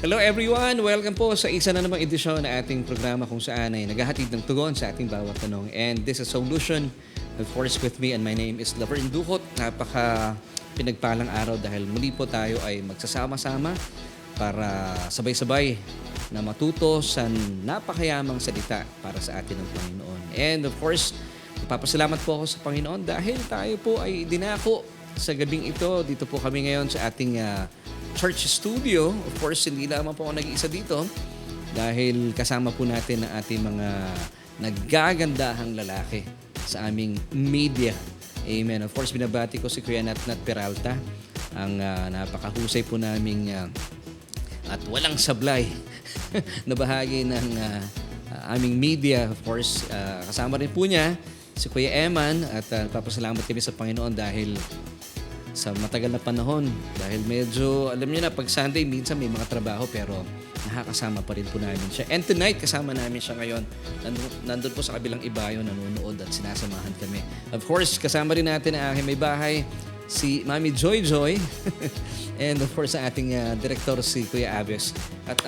Hello everyone! Welcome po sa isa na namang edisyon na ating programa kung saan ay naghahatid ng tugon sa ating bawat tanong. And this is Solution, of course with me, and my name is Laverne Ducot. Napaka pinagpalang araw dahil muli po tayo ay magsasama-sama para sabay-sabay na matuto sa napakayamang salita para sa atin ng Panginoon. And of course, papasalamat po ako sa Panginoon dahil tayo po ay dinako sa gabing ito. Dito po kami ngayon sa ating church studio. Of course, hindi lamang po ako nag-iisa dito dahil kasama po natin ang ating mga naggagandahang lalaki sa aming media. Amen. Of course, binabati ko si Kuya Natnat Peralta, ang napakahusay po naming at walang sablay na bahagi ng aming media. Of course, kasama rin po niya si Kuya Eman at papasalamat kami sa Panginoon dahil sa matagal na panahon. Dahil medyo, alam niyo na, pag Sunday, minsan may mga trabaho pero nakakasama pa rin po namin siya. And tonight, kasama namin siya ngayon. Nandun po sa kabilang ibayo, nanonood at sinasamahan kami. Of course, kasama rin natin ang aking may bahay, si Mami Joy Joy. And of course, ang ating director, si Kuya Aves. At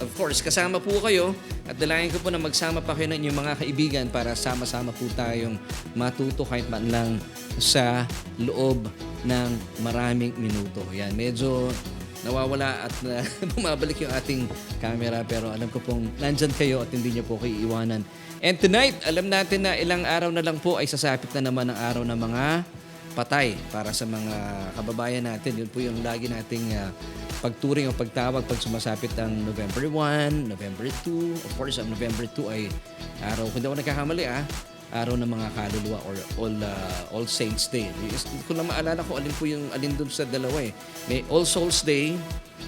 of course, kasama po kayo at dalayan ko po na magsama pa kayo ng inyong mga kaibigan para sama-sama po tayong matuto kahit man lang sa loob ng maraming minuto. Yan, medyo nawawala at bumabalik yung ating camera pero alam ko pong nandyan kayo at hindi niyo po kayo iiwanan. And tonight, alam natin na ilang araw na lang po ay sasapit na naman ang araw ng mga patay para sa mga kababayan natin. Yun po yung lagi nating pagturing o pagtawag pag sumasapit ang November 1, November 2. Of course, ang November 2 ay araw, kung hindi ako nagkakamali araw ng mga kaluluwa or All Saints Day. Hindi ko na maalala kung alin dun sa dalawa eh. May All Souls Day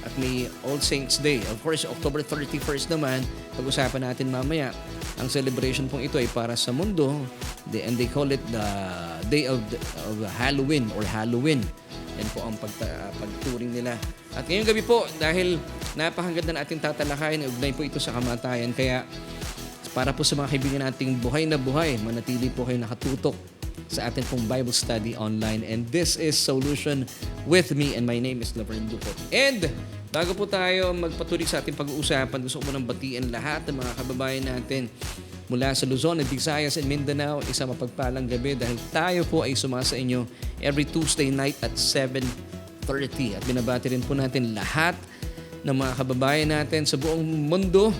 at may All Saints Day. Of course, October 31st naman, pag-usapan natin mamaya, ang celebration pong ito ay para sa mundo and they call it the Day of Halloween or Halloween. Yan po ang pagturing nila. At ngayong gabi po, dahil napakaganda na ating tatalakayin, ugnay po ito sa kamatayan. Kaya para po sa mga kaibigan nating buhay na buhay, manatili po kayo nakatutok sa ating pong Bible study online. And this is Solution with me and my name is Laverne Ducot. And bago po tayo magpatuloy sa ating pag-uusapan, gusto ko munang batiin lahat ng mga kababayan natin mula sa Luzon, Visayas, and Mindanao. Isang mapagpalang gabi dahil tayo po ay sumasa inyo every Tuesday night at 7:30. At binabati rin po natin lahat ng mga kababayan natin sa buong mundo,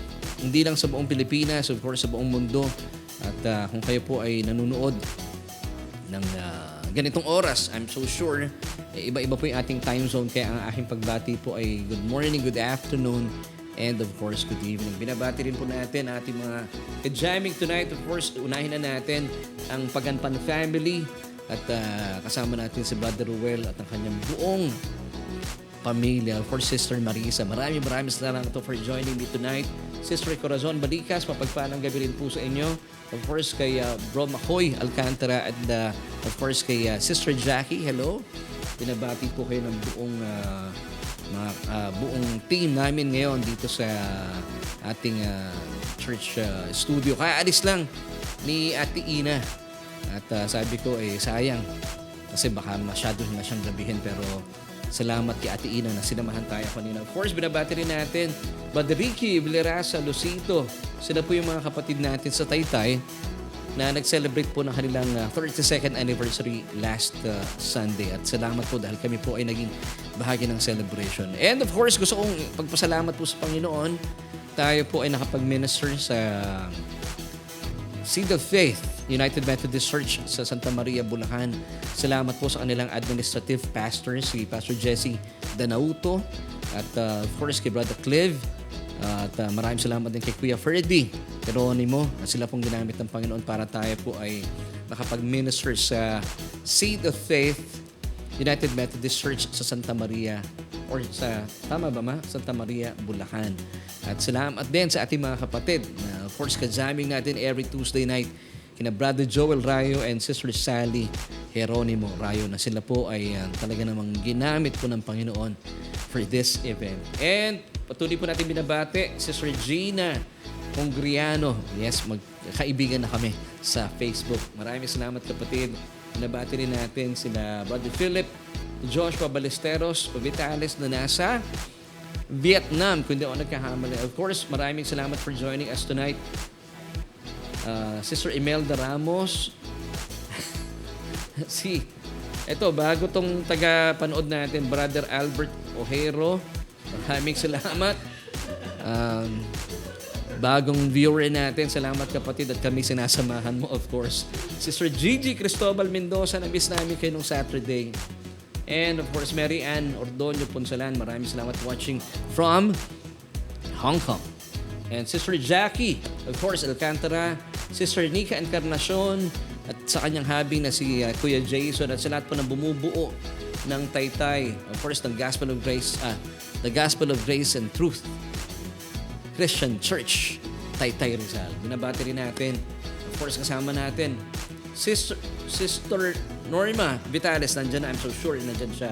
hindi lang sa buong Pilipinas, of course sa buong mundo. At kung kayo po ay nanonood ng ganitong oras, I'm so sure, iba-iba po yung ating time zone. Kaya ang aking pagbati po ay good morning, good afternoon, and of course, good evening. Binabati rin po natin ating mga jamming tonight. Of course, unahin na natin ang Paganpan family at kasama natin si Brother Ruel at ang kanyang buong pamilya. Of course, Sister Marisa. Maraming salamat for joining me tonight. Sister Corazon Balikas, mapagpalang gabi rin po sa inyo. Of course, kay Bro Makoy Alcantara at of course kay Sister Jackie. Hello. Binabati po kayo ng buong team namin ngayon dito sa ating church studio. Kaya alis lang ni Ate Ina. At sabi ko, sayang. Kasi baka masyado na siyang gabihin. Pero salamat kay Ate Ina na sinamahan tayo kanina. Of course, binabati rin natin Brother Ricky Villarasa, Lucito. Sila po yung mga kapatid natin sa Taytay na nag-celebrate po ng kanilang 32nd anniversary last Sunday. At salamat po dahil kami po ay naging bahagi ng celebration. And of course, gusto kong pagpasalamat po sa Panginoon. Tayo po ay nakapag-minister sa Seed of Faith United Methodist Church sa Santa Maria, Bulacan. Salamat po sa kanilang administrative pastor, si Pastor Jesse Danauto. At of course, kay Brother Clive. At maraming salamat din kay Kuya Ferdy Geronimo na sila pong ginamit ng Panginoon para tayo po ay nakapag-minister sa Seed of Faith United Methodist Church sa Santa Maria or sa, tama ba ma? Santa Maria, Bulacan. At salamat din sa ating mga kapatid na of course kajaming natin every Tuesday night kina Brother Joel Rayo and Sister Sally Geronimo Rayo na sila po ay talaga namang ginamit po ng Panginoon for this event. And patuloy po natin binabati Sister Gina Congriano. Yes, magkaibigan na kami sa Facebook. Maraming salamat kapatid. Binabati rin natin sila Brother Philip Joshua Ballesteros Vitales na nasa Vietnam, kung di ako nagkahamali. Of course, maraming salamat for joining us tonight. Sister Imelda Ramos. Eto, bago tong taga-panood natin, Brother Albert Ojero. Maraming salamat. Bagong viewer natin, salamat kapatid at kami sinasamahan mo, of course. Sister Gigi Cristobal Mendoza, na-miss namin kayo nung Saturday. And of course, Mary Ann Ordonio Punsalan, maraming salamat watching from Hong Kong. And Sister Jackie, of course, Alcantara, Sister Nika Encarnacion, at sa kanyang hubby na si Kuya Jason, at sa lahat po ng bumubuo ng Taytay, of course, ng Gospel of Grace, the Gospel of Grace and Truth Christian Church, Taytay Rizal. Binabati rin natin. Of course, kasama natin Sister Norma Vitales, nandyan na, I'm so sure nandyan siya.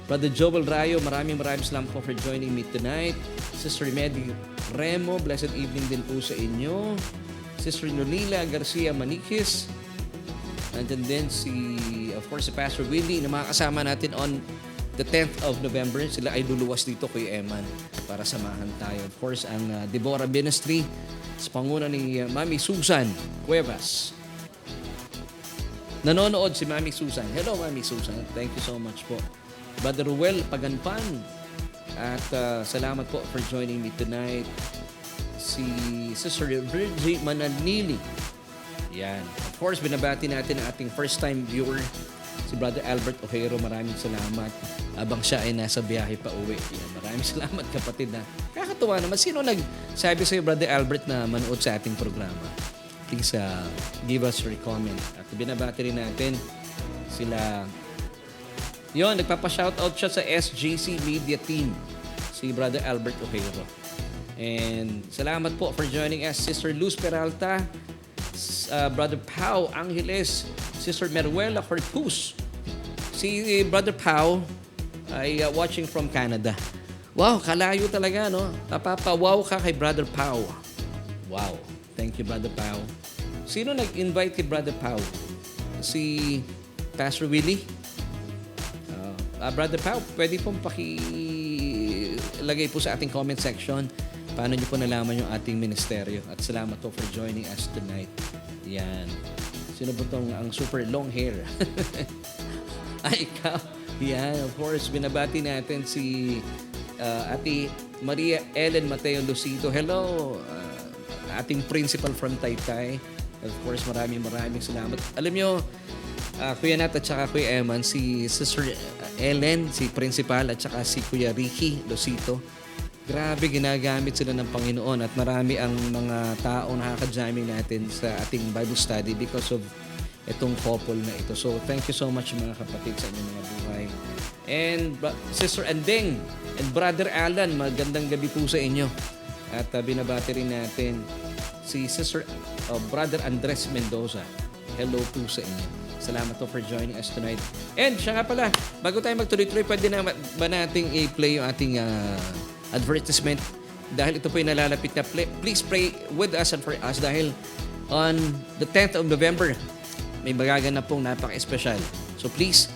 Brother Joel Rayo, maraming salamat po for joining me tonight. Sister Medi Remo, blessed evening din po sa inyo. Sister Nolila Garcia Manikis, nandyan din of course, si Pastor Willie, na mga kasama natin on the 10th of November. Sila ay luluwas dito kay Eman para samahan tayo. Of course, ang Deborah Ministry sa panguna ni Mami Susan Cuevas. Nanonood si Mami Susan. Hello, Mami Susan. Thank you so much po. Brother Ruel Paganpan. At salamat po for joining me tonight. Si Sister Virgie Mananili. Yan. Of course, binabati natin ang ating first-time viewer, si Brother Albert Ojero. Maraming salamat. Abang siya ay nasa biyahe pa uwi. Yan. Maraming salamat, kapatid. Kakatuwa naman. Sino nagsabi sa'yo, Brother Albert, na manood sa ating programa? Please give us your comment. At binabati rin natin sila. Yon, nagpapa-shoutout siya sa SJC Media Team, si Brother Albert Ojero. And salamat po for joining us, Sister Luz Peralta, Brother Pau Angeles, Sister Meruela Corpus. Si Brother Pau ay watching from Canada. Wow, kalayo talaga, no? Napapa-wow ka kay Brother Pau. Wow. Thank you, Brother Pau. Sino nag-invite kay Brother Pau? Si Pastor Willie? Brother Pau, pwede pong pakilagay po sa ating comment section paano niyo po nalaman yung ating ministeryo. At salamat po for joining us tonight. Yan. Sino po itong ang super long hair? Ay, ikaw. Yan, of course, binabati natin si Ate Maria Ellen Mateo Lucito. Hello, ating principal from Taytay. Of course, maraming salamat. Alam nyo, Kuya Nat at saka Kuya Eman, si Sister Ellen, si principal, at saka si Kuya Ricky Lucito, grabe, ginagamit sila ng Panginoon at marami ang mga taong nakaka-jamming natin sa ating Bible study because of itong couple na ito. So, thank you so much mga kapatid sa inyong mga buhay. And Sister Andeng and Brother Alan, magandang gabi po sa inyo. At binabati rin natin si Sister Brother Andres Mendoza. Hello po sa inyo. Salamat po for joining us tonight. And siya nga pala, bago tayo magtuloy-tuloy, pwede na ba nating i-play yung ating advertisement? Dahil ito po yung nalalapit na, please pray with us and for us dahil on the 10th of November, may magaganap pong napaka-espesyal. So please,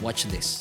watch this.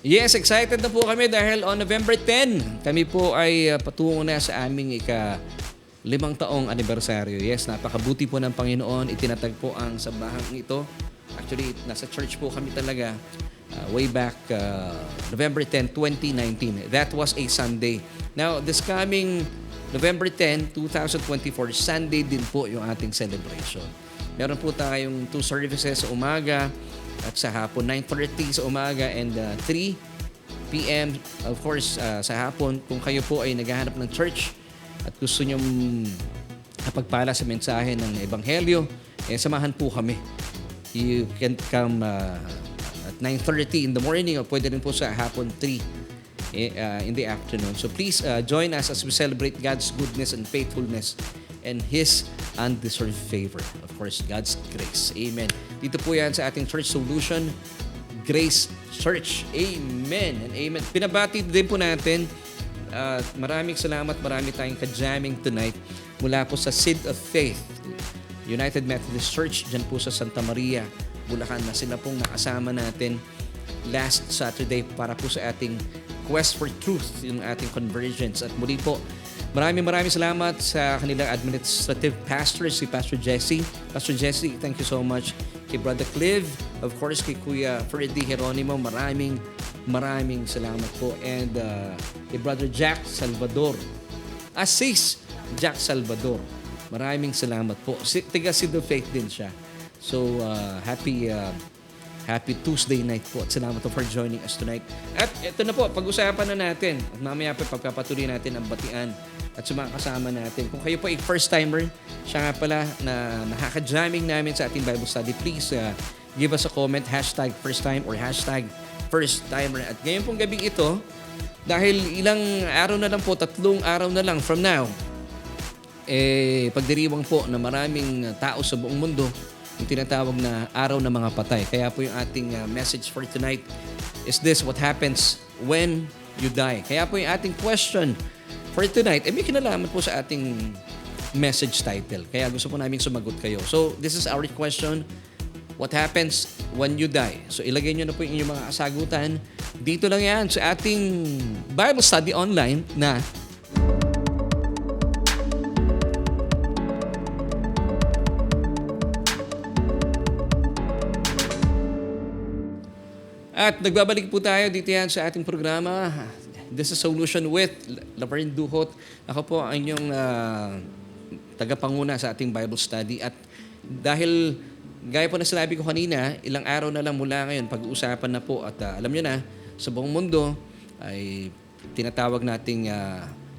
Yes, excited na po kami dahil on November 10, kami po ay patungo na sa aming ika-5 taong anibersaryo. Yes, napakabuti po ng Panginoon. Itinatag po ang sambahang ito. Actually, nasa church po kami talaga way back November 10, 2019. That was a Sunday. Now, this coming November 10, 2024, Sunday din po yung ating celebration. Meron po tayong 2 services sa umaga at sa hapon, 9:30 sa umaga and 3 p.m. Of course, sa hapon, kung kayo po ay naghahanap ng church at gusto nyong kapagpala sa mensahe ng Ebanghelyo, samahan po kami. You can come at 9:30 in the morning o pwede rin po sa hapon 3 in the afternoon. So please join us as we celebrate God's goodness and faithfulness and His undeserved favor. Of course, God's grace. Amen. Dito po yan sa ating Church Solution, Grace Church. Amen and amen. Pinabati din po natin. Maraming salamat. Marami tayong ka-jamming tonight mula po sa Seed of Faith, United Methodist Church, dyan po sa Santa Maria, Bulacan, na sila pong nakasama natin last Saturday para po sa ating Quest for Truth, yung ating convergence. At muli po, maraming salamat sa kanilang administrative pastor, si Pastor Jesse. Pastor Jesse, thank you so much. Kay Brother Clive, of course, kay Kuya Freddy Geronimo, maraming salamat po. And kay Brother Jack Salvador, Sis Jack Salvador, maraming salamat po. Tiga Seed of Faith din siya. So, happy Tuesday night po at salamat po for joining us tonight. At ito na po, pag-usapan na natin. At mamaya pa pagpapatuloy natin ang batian at sa mga kasama natin. Kung kayo po ay first-timer, siya nga pala na nakaka-jamming namin sa ating Bible study, please give us a comment, hashtag first-time or hashtag first-timer. At ngayon pong gabing ito, dahil ilang araw na lang po, 3 araw na lang from now, pagdiriwang po na maraming tao sa buong mundo, yung tinatawag na araw ng mga patay. Kaya po yung ating message for tonight is this: what happens when you die? Kaya po yung ating question for tonight, may kinalaman po sa ating message title. Kaya gusto po namin sumagot kayo. So, this is our question: what happens when you die? So, ilagay nyo na po yung inyong mga kasagutan. Dito lang yan sa ating Bible study online na at nagbabalik po tayo dito yan sa ating programa. This is Solution with Laverne Duhot. Ako po ang inyong tagapanguna sa ating Bible study. At dahil, gaya po na sinabi ko kanina, ilang araw na lang mula ngayon, pag-uusapan na po. At alam nyo na, sa buong mundo ay tinatawag nating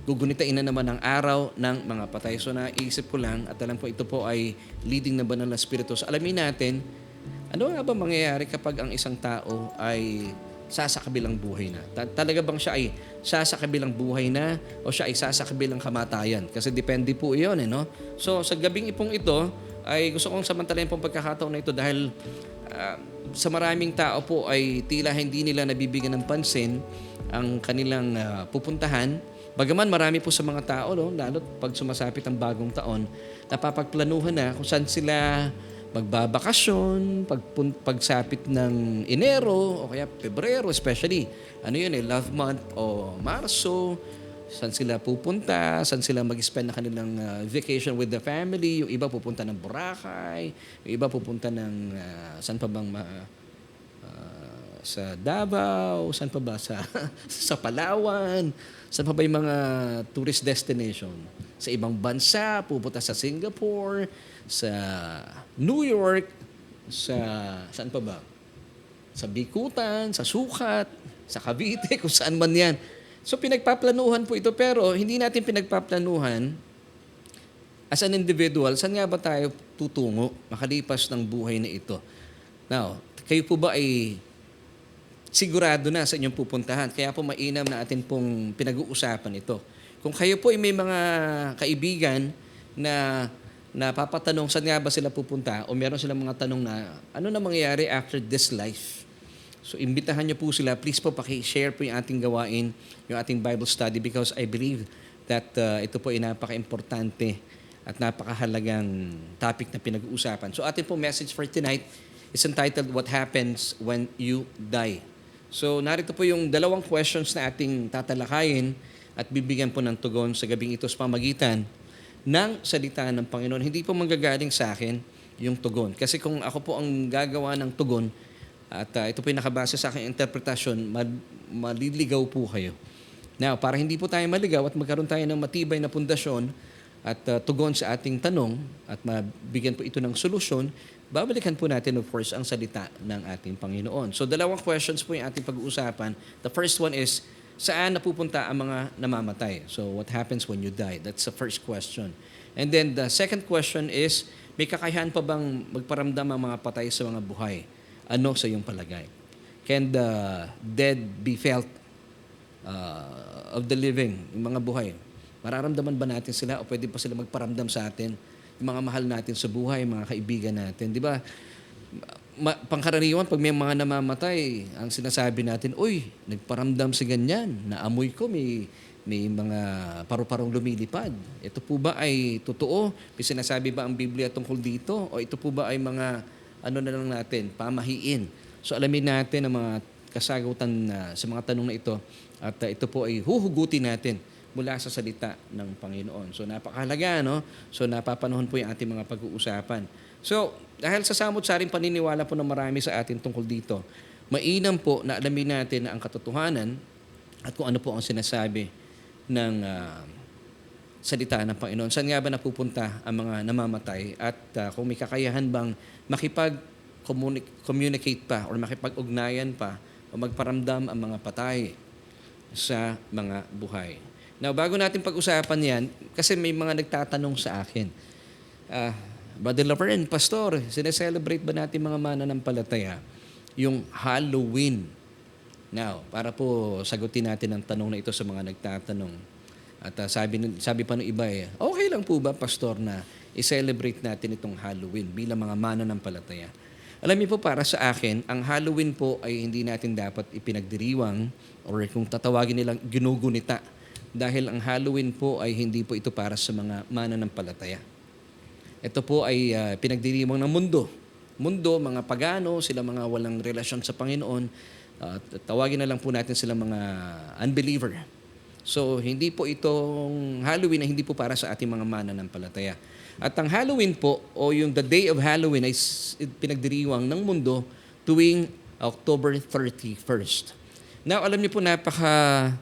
gugunitain na naman ang araw ng mga patay. So naisip ko lang, at alam ko ito po ay leading na banal na spirito. So alamin natin, ano nga ba mangyayari kapag ang isang tao ay sasakabilang buhay na? Talaga bang siya ay sasakabilang buhay na o siya ay sasakabilang kamatayan? Kasi depende po iyon, no? So sa gabing ipong ito, ay gusto kong samantalayan pong pagkakataon na ito dahil sa maraming tao po ay tila hindi nila nabibigyan ng pansin ang kanilang pupuntahan. Bagaman marami po sa mga tao, no, lalo pag sumasapit ang bagong taon, napapagplanuhan na kung saan sila magbabakasyon, pagsapit ng Enero o kaya Pebrero especially. Ano yun love month o Marso, saan sila pupunta, saan sila mag-spend na kanilang vacation with the family. Yung iba pupunta ng Boracay, yung iba pupunta ng saan pa bang sa Davao, saan pa ba sa Palawan, saan pa ba yung mga tourist destination? Sa ibang bansa, pupunta sa Singapore, sa New York, saan pa ba? Sa Bikutan, sa Sukat, sa Cavite, kung saan man yan. So pinagpaplanuhan po ito, pero hindi natin pinagpaplanuhan as an individual, saan nga ba tayo tutungo makalipas ng buhay na ito? Now, kayo po ba ay sigurado na sa inyong pupuntahan? Kaya po mainam na atin pong pinag-uusapan ito. Kung kayo po ay may mga kaibigan na napapatanong saan nga ba sila pupunta o meron silang mga tanong na ano na mangyayari after this life. So imbitahan niyo po sila. Please po paki-share po yung ating gawain, yung ating Bible study because I believe that ito po ay napaka-importante at napakahalagang topic na pinag-uusapan. So ating po message for tonight is entitled, What Happens When You Die? So narito po yung 2 questions na ating tatalakayin at bibigyan po ng tugon sa gabing ito sa pamagitan ng salita ng Panginoon. Hindi po manggagaling sa akin yung tugon. Kasi kung ako po ang gagawa ng tugon at ito po yung nakabase sa aking interpretasyon, maliligaw po kayo. Now, para hindi po tayo maligaw at magkaroon tayo ng matibay na pundasyon at tugon sa ating tanong at mabigyan po ito ng solusyon, babalikan po natin of course ang salita ng ating Panginoon. So 2 questions po yung ating pag-uusapan. The first one is, saan napupunta ang mga namamatay? So, what happens when you die? That's the first question. And then, the second question is, may kakayahan pa bang magparamdam ang mga patay sa mga buhay? Ano sa iyong palagay? Can the dead be felt of the living, yung mga buhay. Mararamdaman ba natin sila o pwede pa sila magparamdam sa atin? Yung mga mahal natin sa buhay, mga kaibigan natin. Di ba? Pangkaraniwan, pag may mga namamatay, ang sinasabi natin, uy, nagparamdam si ganyan, naamoy ko, may mga paru-parong lumilipad. Ito po ba ay totoo? May sinasabi ba ang Biblia tungkol dito? O ito po ba ay mga, ano na lang natin, pamahiin? So alamin natin ang mga kasagutan sa mga tanong na ito. At ito po ay huhugutin natin mula sa salita ng Panginoon. So napakahalaga, no? So napapanahon po yung ating mga pag-uusapan. So dahil sa samot-saring paniniwala po ng marami sa atin tungkol dito, mainam po na alamin natin na ang katotohanan at kung ano po ang sinasabi ng salita ng Panginoon. Saan nga ba napupunta ang mga namamatay at kung may kakayahan bang makipag-communicate pa or makipag-ugnayan pa o magparamdam ang mga patay sa mga buhay. Now, bago natin pag-usapan yan, kasi may mga nagtatanong sa akin, Brother Laverne, Pastor, sineselebrate ba natin mga mananampalataya yung Halloween? Now, para po sagutin natin ang tanong na ito sa mga nagtatanong. At sabi pa ng iba okay lang po ba, Pastor, na i-celebrate natin itong Halloween bilang mga mananampalataya? Alam niyo po, para sa akin, ang Halloween po ay hindi natin dapat ipinagdiriwang or kung tatawagin nilang ginugunita. Dahil ang Halloween po ay hindi po ito para sa mga mananampalataya. Ito po ay pinagdiriwang ng mundo. Mundo, mga pagano, sila mga walang relasyon sa Panginoon. Tawagin na lang po natin sila mga unbeliever. So, hindi po itong Halloween ay hindi po para sa ating mga mananampalataya. At ang Halloween po, o yung the day of Halloween ay pinagdiriwang ng mundo tuwing October 31st. Now, alam niyo po, anong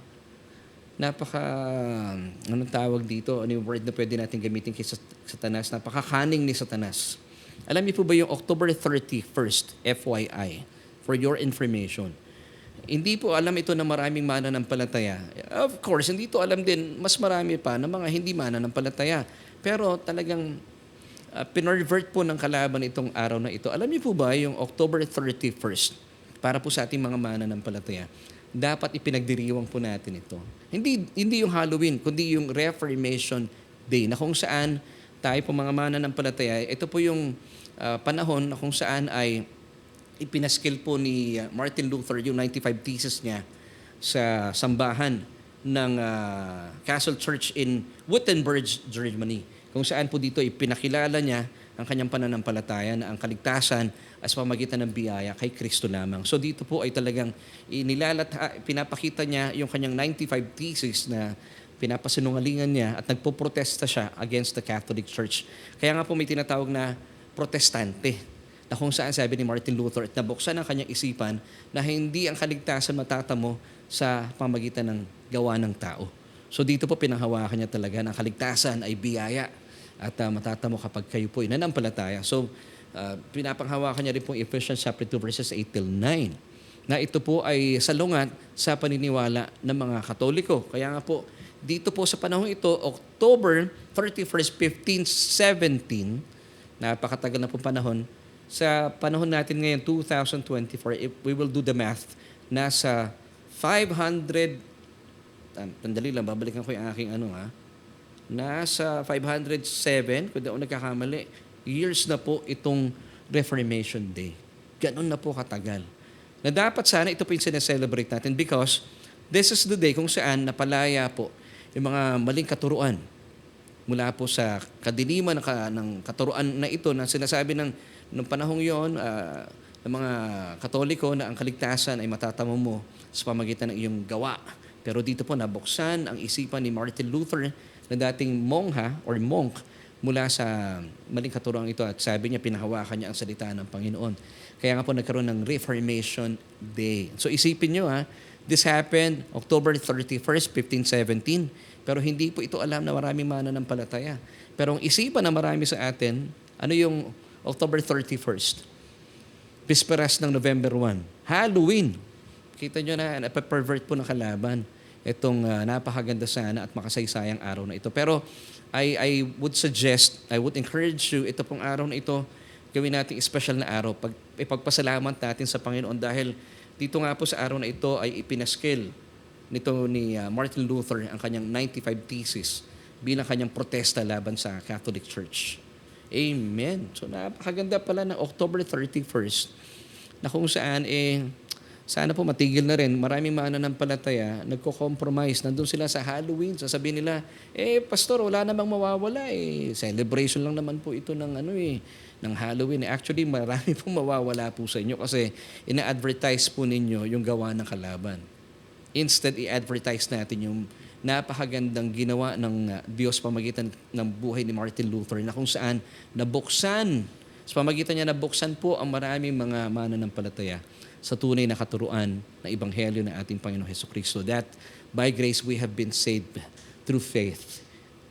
tawag dito? Ano yung word na pwede natin gamitin kay Satanas? Napaka-cunning ni Satanas. Alam niyo po ba yung October 31st, FYI, for your information? Hindi po alam ito ng maraming mananampalataya. Of course, hindi to alam din mas marami pa ng mga hindi mananampalataya. Pero talagang pinorvert po ng kalaban itong araw na ito. Alam niyo po ba yung October 31st, para po sa ating mga mananampalataya, dapat ipinagdiriwang po natin ito. Hindi yung Halloween, kundi yung Reformation Day, na kung saan tayo po mga mananampalataya, ito po yung panahon na kung saan ay ipinaskil po ni Martin Luther yung 95 thesis niya sa sambahan ng Castle Church in Wittenberg, Germany. Kung saan po dito ipinakilala niya ang kanyang pananampalataya na ang kaligtasan as pamagitan ng biyaya kay Kristo lamang. So dito po ay talagang pinapakita niya yung kanyang 95 thesis na pinapasinungalingan niya at nagpoprotesta siya against the Catholic Church. Kaya nga po may tinatawag na protestante, na kung saan sabi ni Martin Luther at nabuksan ang kanyang isipan na hindi ang kaligtasan matatamo sa pamagitan ng gawa ng tao. So dito po pinanghawakan niya talaga na ang kaligtasan ay biyaya at matatamo kapag kayo po ay nanampalataya. So pinapanghawakan niya rin po Ephesians chapter 2 verses 8 till 9 na ito po ay salungat sa paniniwala ng mga Katoliko. Kaya nga po dito po sa panahon ito, October 31st, 1517, napakatagal na po panahon. Sa panahon natin ngayon, 2024, if we will do the math, nasa 500, tandali lang, babalikan ko yung aking nasa 507, kung di ako nagkakamali, years na po itong Reformation Day. Ganon na po katagal. Na dapat sana ito po yung sineselebrate natin because this is the day kung saan napalaya po yung mga maling katuruan mula po sa kadiliman ng katuruan na ito na sinasabi ng panahong yon ng mga Katoliko na ang kaligtasan ay matatamo mo sa pamagitan ng iyong gawa. Pero dito po nabuksan ang isipan ni Martin Luther na dating mongha or monk mula sa maling katuruan ito at sabi niya pinahawakan niya ang salita ng Panginoon. Kaya nga po nagkaroon ng Reformation Day. So isipin niyo this happened October 31st, 1517. Pero hindi po ito alam na maraming mananampalataya. Pero ang isipan na marami sa atin, ano yung October 31st? Bisperas ng November 1. Halloween. Kita nyo na, napapervert po ng kalaban itong napakaganda sana at makasaysayang araw na ito. Pero I would encourage you, ito pong araw na ito, gawin natin special na araw. Ipagpasalamat natin sa Panginoon dahil dito nga po sa araw na ito ay ipinaskil nito ni Martin Luther ang kanyang 95 Theses bilang kanyang protesta laban sa Catholic Church. Amen. So napakaganda pala ng October 31st na kung saan sana po matigil na rin. Maraming mananampalataya, nagko-compromise. Nandun sila sa Halloween. Sasabihin nila, pastor, wala namang mawawala. Celebration lang naman po ito ng Halloween. Actually, marami pong mawawala po sa inyo kasi ina-advertise po ninyo yung gawa ng kalaban. Instead, i-advertise natin yung napakagandang ginawa ng Diyos pamagitan ng buhay ni Martin Luther na kung saan nabuksan, sa pamagitan niya nabuksan po ang maraming mga mananampalataya sa tunay na katuruan ng Ebanghelyo ng ating Panginoong Hesukristo, that by grace we have been saved through faith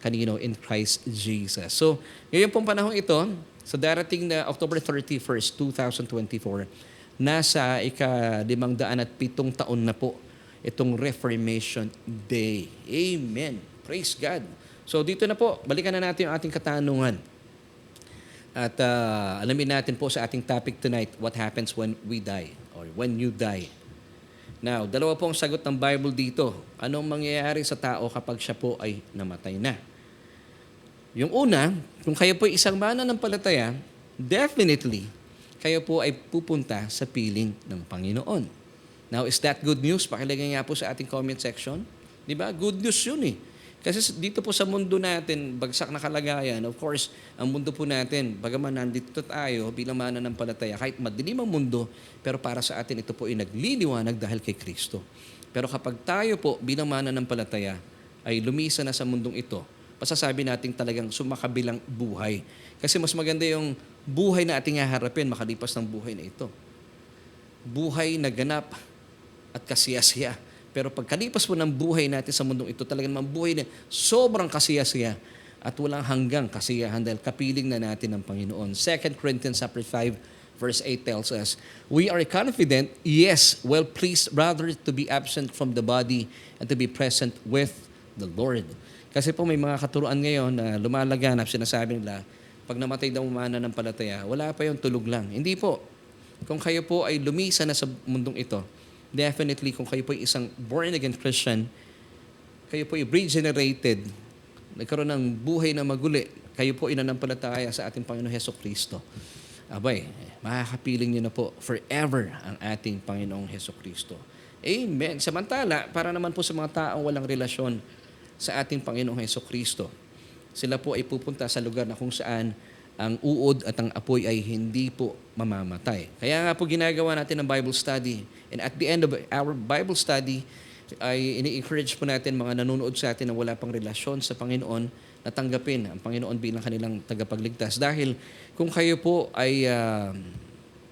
in Christ Jesus. So, ngayon pong panahon ito, sa darating na October 31st, 2024, nasa ika-507 taon na po itong Reformation Day. Amen. Praise God. So, dito na po, balikan na natin yung ating katanungan. At alamin natin po sa ating topic tonight, what happens when we die or when you die. Now, dalawa po ang sagot ng Bible dito. Anong mangyayari sa tao kapag siya po ay namatay na? Yung una, kung kayo po ay isang mananampalataya, definitely, kayo po ay pupunta sa piling ng Panginoon. Now, is that good news? Pakilagay nga po sa ating comment section. Di ba? Good news yun eh. Kasi dito po sa mundo natin, bagsak na kalagayan, of course, ang mundo po natin, bagaman nandito tayo bilang mananampalataya, kahit madilim ang mundo, pero para sa atin ito po ay nagliliwanag dahil kay Kristo. Pero kapag tayo po bilang mananampalataya ay lumisa na sa mundong ito, masasabi natin talagang sumakabilang buhay. Kasi mas maganda yung buhay na ating haharapin makalipas ng buhay na ito. Buhay na ganap at kasiyasiya. Pero pagkalipas po ng buhay natin sa mundong ito, talagang mga buhay na sobrang kasiyasiya at walang hanggang kasiyahan dahil kapiling na natin ng Panginoon. 2 Corinthians 5 verse 8 tells us, we are confident, yes, well pleased rather to be absent from the body and to be present with the Lord. Kasi po may mga katuruan ngayon na lumalaganap, sinasabi nila, pag namatay daw mananampalataya, wala pa yung tulog lang. Hindi po. Kung kayo po ay lumisa na sa mundong ito, definitely, kung kayo po ay isang born-again Christian, kayo po ay regenerated, nagkaroon ng buhay na maguli, kayo po inanampalataya sa ating Panginoon Hesukristo. Abay, makakapiling niyo na po forever ang ating Panginoong Hesukristo. Amen. Samantala, para naman po sa mga taong walang relasyon sa ating Panginoong Hesukristo, sila po ay pupunta sa lugar na kung saan ang uod at ang apoy ay hindi po mamamatay. Kaya nga po ginagawa natin ng Bible study. And at the end of our Bible study, ay ini-encourage po natin mga nanonood sa atin na wala pang relasyon sa Panginoon na tanggapin ang Panginoon bilang kanilang tagapagligtas. Dahil kung kayo po ay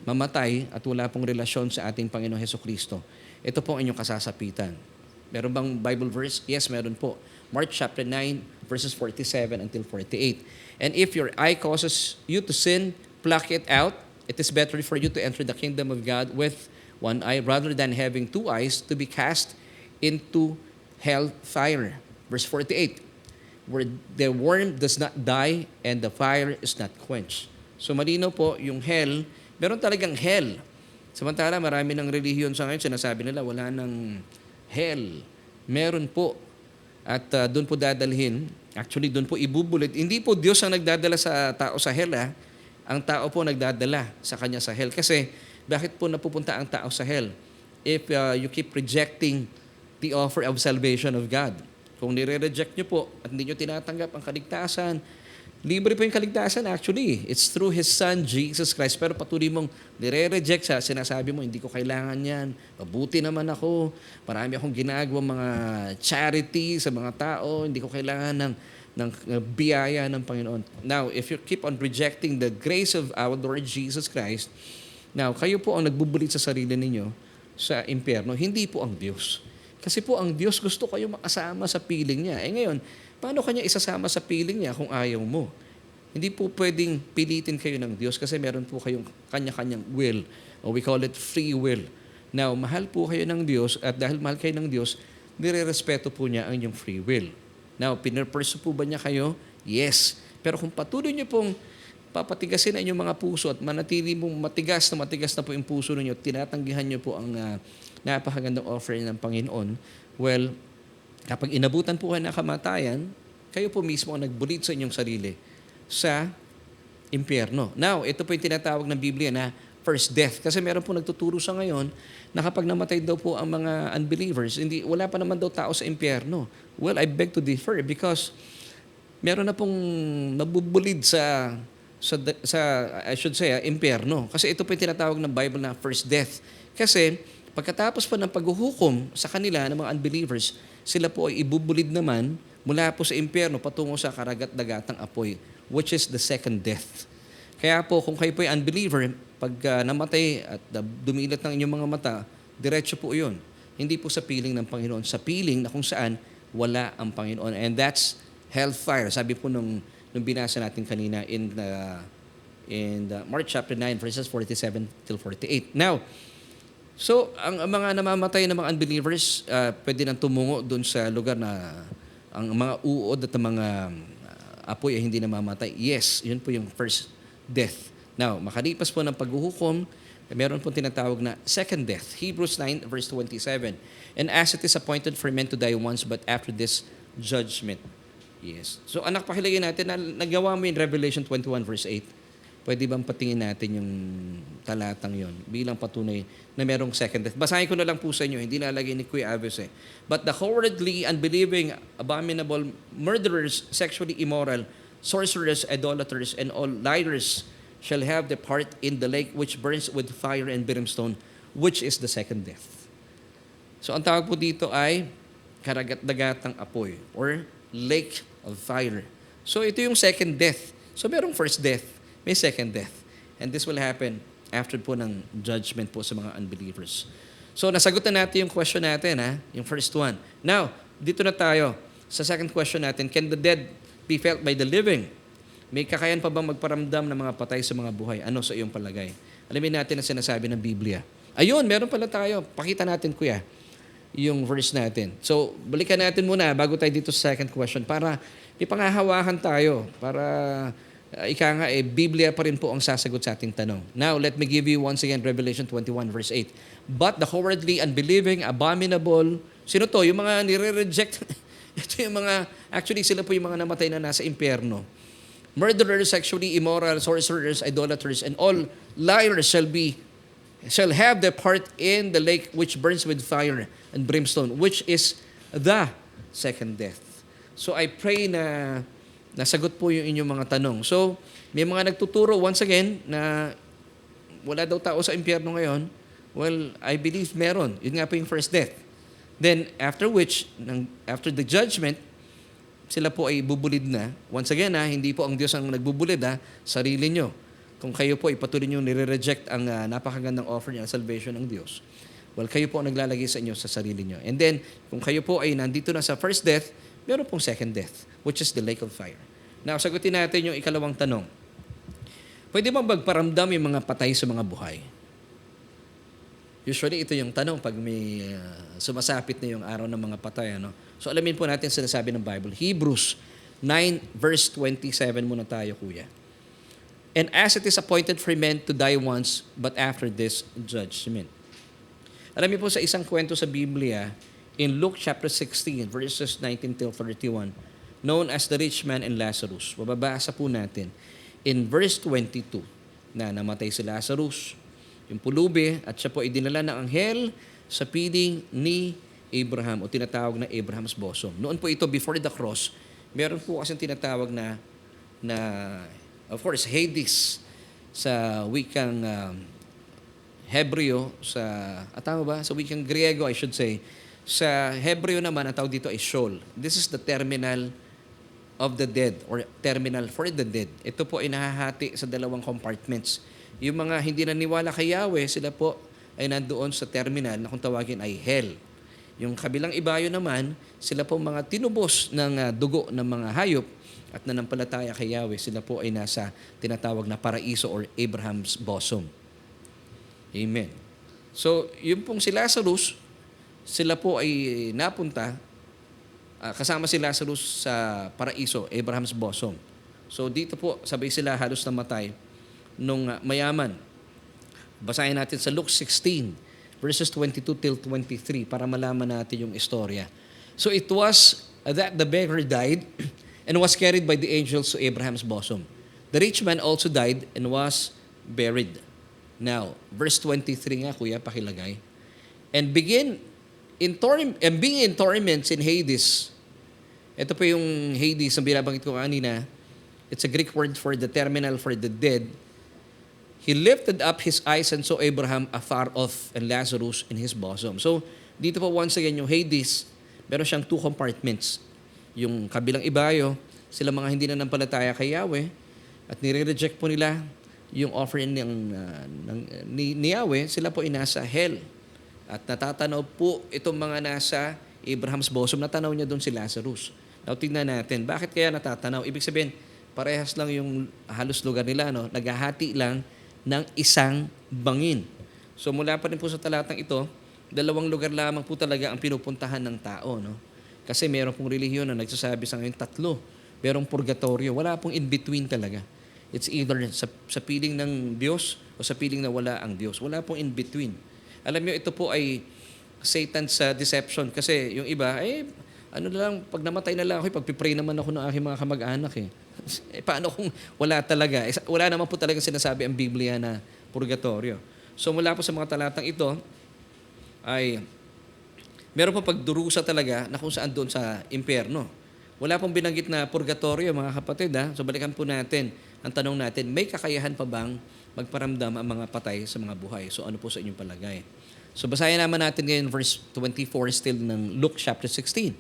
mamatay at wala pong relasyon sa ating Panginoon Hesukristo, ito po ang inyong kasasapitan. Meron bang Bible verse? Yes, meron po. Mark chapter 9, verses 47 until 48. And if your eye causes you to sin, pluck it out. It is better for you to enter the kingdom of God with one eye rather than having two eyes to be cast into hell fire. Verse 48, where the worm does not die and the fire is not quenched. So malino po, yung hell, meron talagang hell. Samantala, marami ng relihiyon sa ngayon, sinasabi nila, wala ng hell. Meron po. At doon po dadalhin, actually doon po ibubulit. Hindi po Diyos ang nagdadala sa tao sa hell, ha? Ang tao po nagdadala sa kanya sa hell. Kasi bakit po napupunta ang tao sa hell? If you keep rejecting the offer of salvation of God. Kung nire-reject nyo po at hindi nyo tinatanggap ang kaligtasan, libre po yung kaligtasan actually. It's through His Son, Jesus Christ. Pero patuloy mong nire-reject siya, sinasabi mo, hindi ko kailangan yan. Mabuti naman ako. Marami akong ginagawa mga charity sa mga tao. Hindi ko kailangan ng biyaya ng Panginoon. Now, if you keep on rejecting the grace of our Lord Jesus Christ, now, kayo po ang nagbubulit sa sarili ninyo sa impyerno, hindi po ang Diyos. Kasi po ang Diyos gusto kayo makasama sa piling niya. Ngayon, paano kanya isasama sa piling niya kung ayaw mo? Hindi po pwedeng pilitin kayo ng Diyos kasi meron po kayong kanya-kanyang will. Or we call it free will. Now, mahal po kayo ng Diyos at dahil mahal kayo ng Diyos, nire-respeto po niya ang inyong free will. Now, pinurpursue po ba niya kayo? Yes. Pero kung patuloy niyo pong papatigasin ang inyong mga puso at manatili mong matigas na po yung puso ninyo, tinatanggihan niyo po ang napakagandang offering ng Panginoon, Well, kapag inabutan po kayo ng kamatayan, kayo po mismo ang nagbulid sa inyong sarili sa impyerno. Now, ito po yung tinatawag ng Biblia na first death. Kasi meron po nagtuturo sa ngayon na kapag namatay daw po ang mga unbelievers, wala pa naman daw tao sa impyerno. Well, I beg to differ because meron na pong nabubulid sa I should say, impyerno. Kasi ito po yung tinatawag ng Bible na first death. Kasi pagkatapos po ng paghuhukom sa kanila ng mga unbelievers, sila po ay ibubulid naman mula po sa impyerno patungo sa karagat-dagatang apoy, which is the second death. Kaya po, kung kayo po ay unbeliever, pag namatay at dumilat ng inyong mga mata, diretso po yun. Hindi po sa piling ng Panginoon, sa piling na kung saan wala ang Panginoon. And that's hellfire. Sabi po nung binasa natin kanina in Mark chapter 9, verses 47 till 48. Now, so, ang mga namamatay ng mga unbelievers, pwede nang tumungo doon sa lugar na ang mga uod at ang mga apoy ay hindi namamatay. Yes, yun po yung first death. Now, makalipas po ng paghuhukom, meron po tinatawag na second death. Hebrews 9, verse 27. And as it is appointed for men to die once, but after this, judgment. Yes. So, anak, pakilagay natin na nagawa mo yung Revelation 21, verse 8. Pwede bang patingin natin yung talatang yon bilang patunay na merong second death? Basahin ko na lang po sa inyo, hindi nalagay ni Kuya Aves eh. But the cowardly, unbelieving, abominable, murderers, sexually immoral, sorcerers, idolaters, and all liars shall have their part in the lake which burns with fire and brimstone, which is the second death. So ang tawag po dito ay karagat-dagatang apoy or lake of fire. So ito yung second death. So merong first death, may second death. And this will happen after po ng judgment po sa mga unbelievers. So nasagot na natin yung question natin, yung first one. Now, dito na tayo sa second question natin, can the dead be felt by the living? May kakayan pa bang magparamdam ng mga patay sa mga buhay? Ano sa iyong palagay? Alamin natin ang sinasabi ng Biblia. Ayun, meron pala tayo. Pakita natin, Kuya, yung verse natin. So, balikan natin muna bago tayo dito sa second question para may pangahawakan tayo. Para ika nga, Biblia pa rin po ang sasagot sa ating tanong. Now, let me give you once again Revelation 21 verse 8. But the cowardly, unbelieving, abominable, sino to? Yung mga nire-reject. Ito yung mga, actually sila po yung mga namatay na nasa impyerno. Murderers, sexually immoral, sorcerers, idolaters, and all liars shall have their part in the lake which burns with fire and brimstone, which is the second death. So I pray na nasagot po yung inyong mga tanong. So, may mga nagtuturo once again na wala daw tao sa impyerno ngayon. Well, I believe meron. Yun nga po yung first death. Then, after the judgment, sila po ay bubulid na. Once again, hindi po ang Diyos ang nagbubulid, sarili nyo. Kung kayo po ay patuloy nyo nire-reject ang napakagandang offer niya, salvation ng Diyos, well, kayo po ang naglalagay sa inyo sa sarili nyo. And then, kung kayo po ay nandito na sa first death, meron pong second death, which is the lake of fire. Now, sagutin natin yung ikalawang tanong. Pwede bang magparamdam yung mga patay sa mga buhay? Usually, ito yung tanong pag may sumasapit na yung araw ng mga patay. So, alamin po natin sinasabi ng Bible. Hebrews 9, verse 27 muna tayo, Kuya. And as it is appointed for men to die once, but after this, judgment. Alam niyo po sa isang kwento sa Biblia, in Luke chapter 16, verses 19 till 31, known as the rich man and Lazarus. Mababasa po natin in verse 22 na namatay si Lazarus, yung pulubi, at siya po ay dinala ng anghel sa piling ni Abraham o tinatawag na Abraham's bosom. Noon po ito, before the cross, meron po kasi tinatawag na of course, Hades sa wikang Hebreo, tama ba? Sa wikang Griego, I should say. Sa Hebreo naman, ang tawag dito ay Sheol. This is the terminal of the dead or terminal for the dead. Ito po ay nahahati sa dalawang compartments. Yung mga hindi naniwala kay Yahweh, sila po ay nandoon sa terminal na kung tawagin ay hell. Yung kabilang ibayo naman, sila po mga tinubos ng dugo ng mga hayop at nanampalataya kay Yahweh, sila po ay nasa tinatawag na paraiso or Abraham's bosom. Amen. So, yung pong si Lazarus, sila po ay napunta, kasama si Lazarus sa paraiso, Abraham's bosom. So, dito po, sabay sila halos namatay nung mayaman. Basahin natin sa Luke 16, verses 22 till 23 para malaman natin yung istorya. So it was that the beggar died and was carried by the angels to Abraham's bosom. The rich man also died and was buried. Now, verse 23 nga, kuya, pakilagay. And being in torments in Hades. Ito po yung Hades ang binabanggit ko kanina. It's a Greek word for the terminal for the dead. He lifted up his eyes and saw Abraham afar off and Lazarus in his bosom. So, dito po once again yung Hades, meron siyang 2 compartments. Yung kabilang ibayo, sila mga hindi na nampalataya kay Yahweh at nire-reject po nila yung offering ni Yahweh, sila po ay nasa hell. At natatanaw po itong mga nasa Abraham's bosom, natanaw niya doon si Lazarus. Now, tingnan natin, bakit kaya natatanaw? Ibig sabihin, parehas lang yung halos lugar nila, no? Naghahati lang ng isang bangin. So, mula pa rin po sa talatang ito, 2 lugar lamang po talaga ang pinupuntahan ng tao, no? Kasi meron pong relihiyon na nagsasabi sa ngayon 3. Merong purgatorio. Wala pong in-between talaga. It's either sa piling ng Diyos o sa piling na wala ang Diyos. Wala pong in-between. Alam niyo, ito po ay Satan sa deception. Kasi yung iba, pag namatay na lang ako, pagpipray naman ako ng aking mga kamag-anak eh. Paano kung wala talaga? Wala naman po talaga sinasabi ang Biblia na purgatorio. So mula po sa mga talatang ito, ay meron po pagdurusa talaga na kung saan doon sa impyerno. Wala pong binanggit na purgatorio, mga kapatid. So balikan po natin ang tanong natin, may kakayahan pa bang magparamdam ang mga patay sa mga buhay? So ano po sa inyong palagay? So basahin naman natin ngayon verse 24 still ng Luke chapter 16.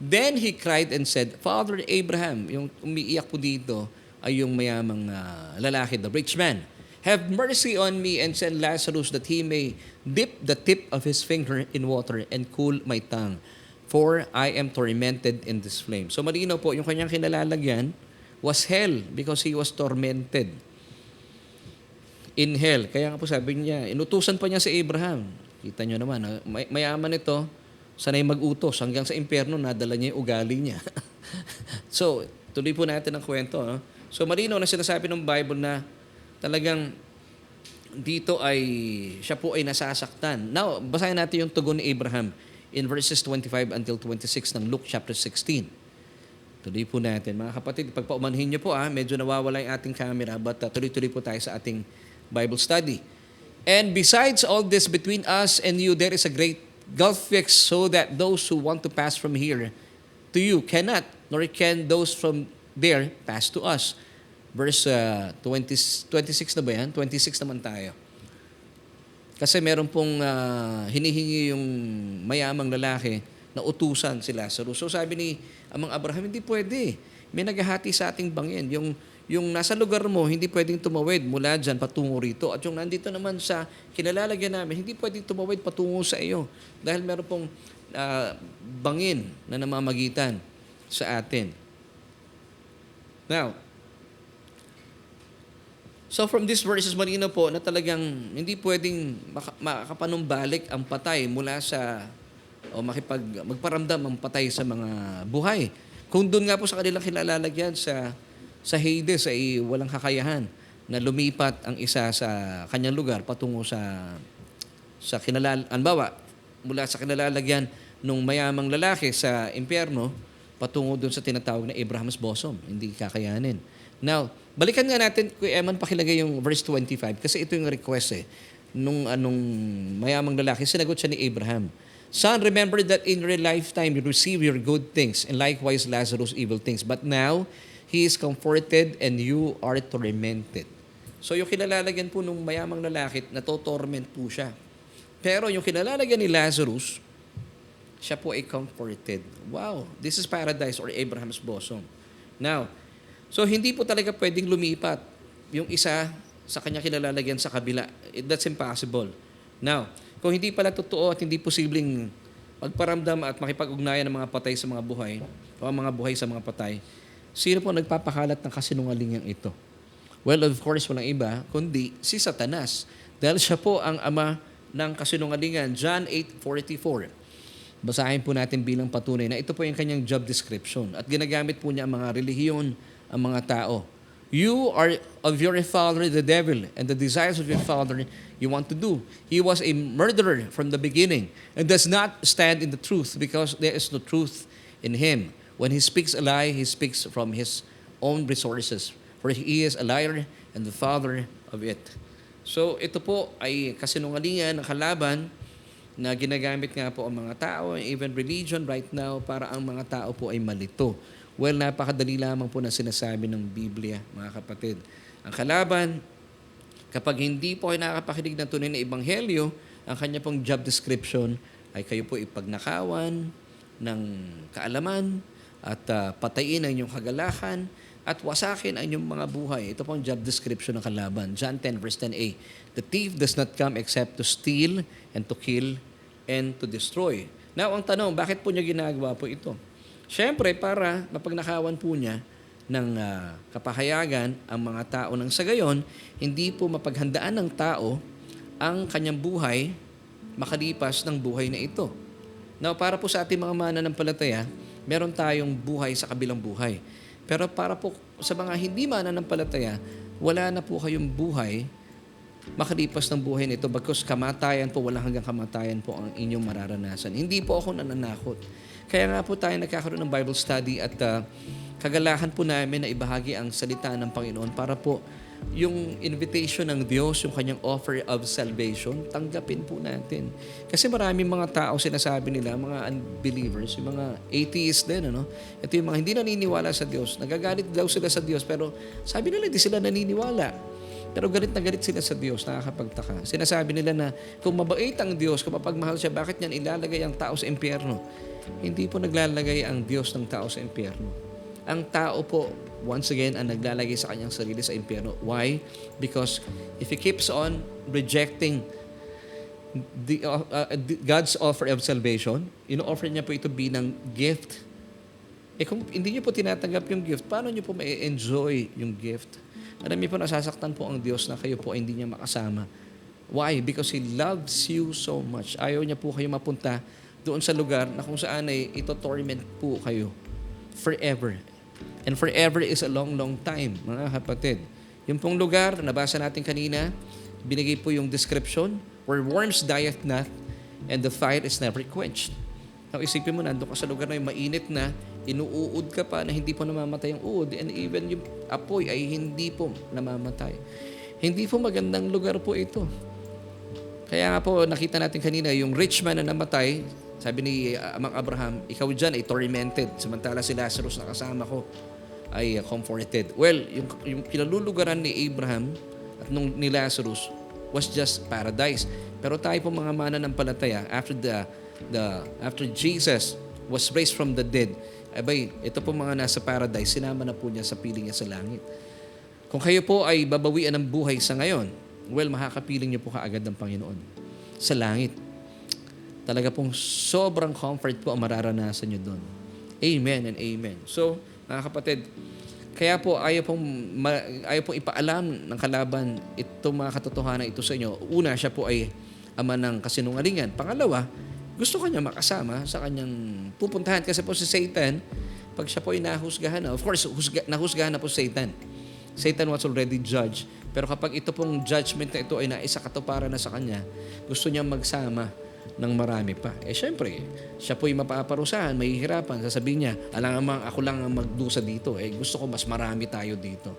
Then he cried and said, Father Abraham, yung umiiyak po dito ay yung mayamang lalaki, the rich man. Have mercy on me and send Lazarus that he may dip the tip of his finger in water and cool my tongue, for I am tormented in this flame. So malinaw po, yung kanyang kinalalagyan was hell because he was tormented in hell. Kaya nga po sabi niya, inutusan pa niya si Abraham. Kita nyo naman, mayaman ito, sanay mag-utos hanggang sa impyerno, nadala niya yung ugali niya. So, tuloy po natin ang kwento. No? So, malinaw na sinasabi ng Bible na talagang dito ay siya po ay nasasaktan. Now, basahin natin yung tugon ni Abraham in verses 25 until 26 ng Luke chapter 16. Tuloy po natin. Mga kapatid, pagpaumanhin niyo po, medyo nawawala yung ating camera, but tuloy-tuloy po tayo sa ating Bible study. And besides all this, between us and you, there is a great gulf fixed, so that those who want to pass from here to you cannot, nor can those from there pass to us. Verse 26 na ba yan? 26 naman tayo. Kasi meron pong hinihingi yung mayamang lalaki na utusan si Lazarus. So sabi ni Amang Abraham, hindi pwede. May naghahati sa ating bangin. Yung nasa lugar mo, hindi pwedeng tumawid mula dyan patungo rito. At yung nandito naman sa kinalalagyan namin, hindi pwedeng tumawid patungo sa iyo. Dahil meron pong bangin na namamagitan sa atin. Now, so from these verses, malinaw po na talagang hindi pwedeng makapanumbalik ang patay mula sa o magparamdam ang patay sa mga buhay. Kung doon nga po sa kanilang kinalalagyan sa Hades ay walang kakayahan na lumipat ang isa sa kanyang lugar patungo sa anbawa mula sa kinalalagyan ng mayamang lalaki sa impyerno patungo doon sa tinatawag na Abraham's bosom. Hindi kakayanin. Now, balikan nga natin, Kuya Eman, pakilagay yung verse 25 kasi ito yung request nung mayamang lalaki. Sinagot siya ni Abraham, Son, remember that in your lifetime you receive your good things, and likewise Lazarus evil things. But now, he is comforted and you are tormented. So yung kinalalagyan po nung mayamang lalaki, natotorment po siya. Pero yung kinalalagyan ni Lazarus, siya po ay comforted. Wow, this is paradise or Abraham's bosom. Now, so hindi po talaga pwedeng lumipat yung isa sa kanya kinalalagyan sa kabila. That's impossible. Now, kung hindi pala totoo at hindi posibleng magparamdam at makipag-ugnayan ng mga patay sa mga buhay o ang mga buhay sa mga patay, sino po nagpapakalat ng kasinungalingang ito? Well, of course, walang iba, kundi si Satanas. Dahil siya po ang ama ng kasinungalingan. John 8:44. Basahin po natin bilang patunay na ito po yung kanyang job description. At ginagamit po niya ang mga relihiyon, ang mga tao, You are of your father, the devil, and the desires of your father you want to do. He was a murderer from the beginning and does not stand in the truth because there is no truth in him. When he speaks a lie, he speaks from his own resources, for he is a liar and the father of it. So ito po ay kasinungalingan ng kalaban na ginagamit nga po ang mga tao, even religion right now, para ang mga tao po ay malito. Well, napakadali lamang po na sinasabi ng Biblia, mga kapatid. Ang kalaban, kapag hindi po ay nakakapakinig ng tunay na ebanghelyo, ang kanya pong job description ay kayo po ipagnakawan ng kaalaman at patayin ang inyong kagalakan at wasakin ang inyong mga buhay. Ito po ang job description ng kalaban. John 10 verse 10a. The thief does not come except to steal and to kill and to destroy. Now, ang tanong, bakit po niya ginagawa po ito? Siyempre, para mapagnakawan po niya ng kapahayagan ang mga tao nang sa gayon, hindi po mapaghandaan ng tao ang kanyang buhay makalipas ng buhay na ito. Now, para po sa ating mga mananampalataya, meron tayong buhay sa kabilang buhay. Pero para po sa mga hindi mananampalataya, wala na po kayong buhay makalipas ng buhay nito bagkus kamatayan po, wala hanggang kamatayan po ang inyong mararanasan. Hindi po ako nananakot. Kaya nga po tayo nagkakaroon ng Bible study at kagalahan po namin na ibahagi ang salita ng Panginoon para po yung invitation ng Diyos, yung kanyang offer of salvation, tanggapin po natin. Kasi maraming mga tao sinasabi nila, mga unbelievers, yung mga atheists din, ano? Ito yung mga hindi naniniwala sa Diyos. Nagagalit daw sila sa Diyos, pero sabi nila, di sila naniniwala. Pero galit na galit sila sa Diyos, nakakapagtaka. Sinasabi nila na kung mabait ang Diyos, kung mapagmahal siya, bakit niyan ilalagay ang tao sa impyerno? Hindi po naglalagay ang Diyos ng tao sa impyerno. Ang tao po, once again, ang naglalagay sa kanyang sarili sa impyerno. Why? Because if he keeps on rejecting God's offer of salvation, ino-offer niya po ito bilang gift. Kung hindi niyo po tinatanggap yung gift, paano niyo po ma-enjoy yung gift? Alam niyo po, nasasaktan po ang Diyos na kayo po ay hindi niya makasama. Why? Because He loves you so much. Ayaw niya po kayo mapunta doon sa lugar na kung saan ay ito-torment po kayo forever. And forever is a long, long time, mga kapatid. Yung pong lugar, nabasa natin kanina, binigay po yung description, where worms dieth not, and the fire is never quenched. Now, isipin mo, nandun ka sa lugar na yung mainit na, inuud ka pa na hindi po namamatay ang uod, and even yung apoy ay hindi po namamatay. Hindi po magandang lugar po ito. Kaya nga po, nakita natin kanina, yung rich man na namatay, sabi ni Amang Abraham, ikaw dyan ay tormented, samantala si Lazarus na kasama ko ay comforted. Well, yung kinalulugaran ni Abraham at ni Lazarus was just paradise. Pero tayo po mga mananampalataya, after Jesus was raised from the dead, abay, ito po mga nasa paradise, sinama na po niya sa piling niya sa langit. Kung kayo po ay babawian ng buhay sa ngayon, well, makakapiling niyo po kaagad ng Panginoon sa langit. Talaga pong sobrang comfort po ang mararanasan niyo doon. Amen and amen. So, mga kapatid, kaya po ayaw pong ipaalam ng kalaban itong mga katotohanan ito sa inyo. Una, siya po ay ama ng kasinungalingan. Pangalawa, gusto kanya makasama sa kanyang pupuntahan. Kasi po si Satan, pag siya po ay nahusgahan na, of course, nahusgahan na po Satan. Satan was already judged. Pero kapag ito pong judgment na ito ay naisakatuparan na sa kanya, gusto niya magsama ng marami pa. Syempre, siya po ay mapaparusahan, mahihirapan. Sasabihin niya, alangan ako lang ang magdusa dito. Gusto ko mas marami tayo dito.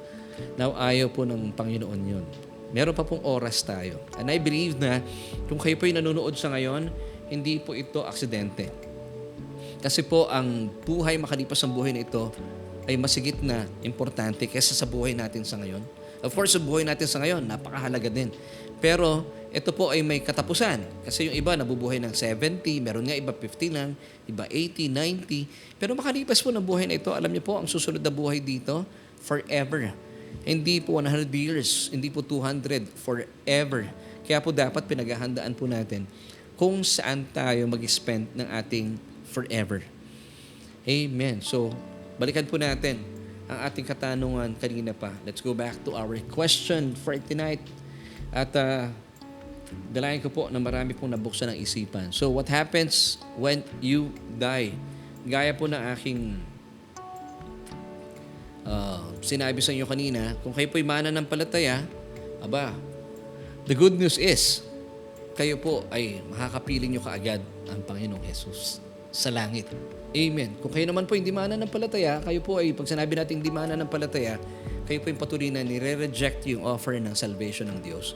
Now, ayaw po ng Panginoon yun. Meron pa pong oras tayo. And I believe na kung kayo po ay nanonood sa ngayon, hindi po ito aksidente. Kasi po ang buhay makalipas ang buhay na ito ay masigit na importante kaysa sa buhay natin sa ngayon. Of course, sa buhay natin sa ngayon, napakahalaga din. Pero ito po ay may katapusan. Kasi yung iba nabubuhay ng 70, meron nga iba 50 lang, iba 80, 90. Pero makalipas po ng buhay na ito, alam niyo po, ang susunod na buhay dito, forever. Hindi po 100 years, hindi po 200, forever. Kaya po dapat pinaghahandaan po natin kung saan tayo mag-spend ng ating forever. Amen. So, balikan po natin ang ating katanungan kanina pa. Let's go back to our question for tonight. At dalayan ko po na marami pong nabuksan ng isipan. So, what happens when you die? Gaya po ng aking sinabi sa inyo kanina, kung kayo po'y mananampalataya, aba, the good news is, kayo po ay makakapiling nyo kaagad ang Panginoong Jesus sa langit. Amen. Kung kayo naman po hindi mananampalataya, kayo po ay, pag sinabi natin hindi mananampalataya, kayo po yung patuloy na nire-reject yung offer ng salvation ng Diyos.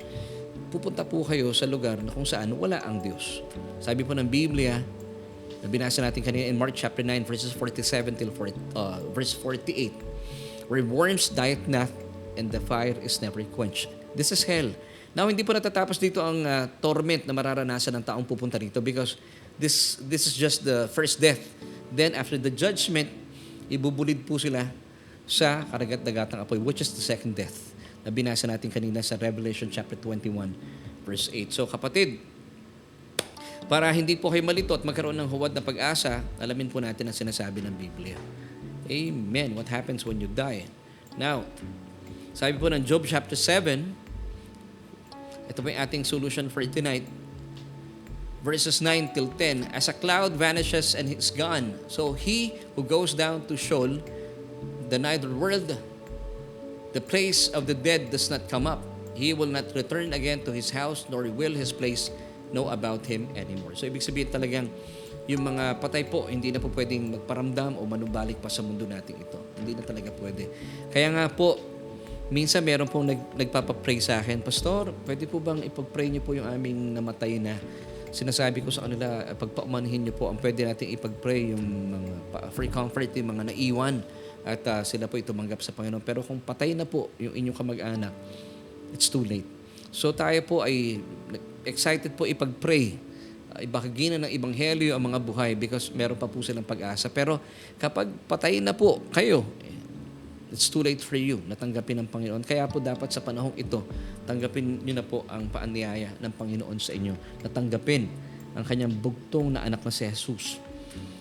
Pupunta po kayo sa lugar na kung saan wala ang Diyos. Sabi po ng Biblia, na binasa natin kanina in Mark chapter 9, verses 47 till verse 48, where worms dieth not, and the fire is never quenched. This is hell. Now, hindi po natatapos dito ang torment na mararanasan ng taong pupunta dito because this is just the first death. Then, after the judgment, ibubulid po sila sa karagat-dagatang apoy, which is the second death na binasa natin kanina sa Revelation chapter 21, verse 8. So, kapatid, para hindi po kayo malito at magkaroon ng huwad na pag-asa, alamin po natin ang sinasabi ng Biblia. Amen. What happens when you die? Now, sabi po ng Job chapter 7, ito po yung ating solution for tonight, verses 9 till 10, as a cloud vanishes and is gone, so he who goes down to Sheol, the nether world, the place of the dead does not come up. He will not return again to his house, nor will his place know about him anymore. So, ibig sabihin talagang yung mga patay po, hindi na po pwedeng magparamdam o manumbalik pa sa mundo natin ito. Hindi na talaga pwede. Kaya nga po, minsan meron pong nagpapapray sa akin, Pastor, pwede po bang ipag-pray niyo po yung aming namatay na? Sinasabi ko sa kanila, pagpaumanhin niyo po, ang pwede natin ipag-pray yung mga free comfort, yung mga naiwan at sila po itumanggap sa Panginoon. Pero kung patay na po yung inyong kamag-anak, it's too late. So tayo po ay excited po ipag-pray. Ibahagi ng Ebanghelyo ang mga buhay because meron pa po silang pag-asa. Pero kapag patay na po kayo, it's too late for you na tanggapin ng Panginoon. Kaya po dapat sa panahong ito, tanggapin niyo na po ang paanyaya ng Panginoon sa inyo. Na tanggapin ang kanyang bugtong na anak na si Jesus.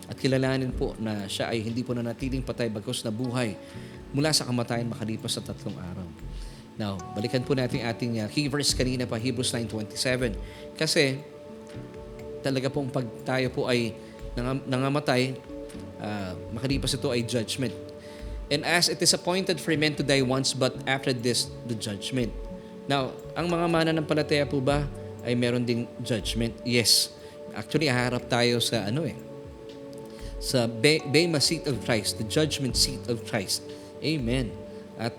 At kilalanin po na siya ay hindi po nanatiling patay bagkus na buhay mula sa kamatayan makalipas sa 3 araw. Now, balikan po natin ating key verse kanina pa, Hebrews 9:27. Kasi talaga pong pag tayo po ay nangamatay, makalipas ito ay judgment. And as it is appointed for men to die once, but after this, the judgment. Now, ang mga mananampalataya po ba ay meron ding judgment? Yes. Actually, haharap tayo sa sa Bema seat of Christ, the judgment seat of Christ. Amen. At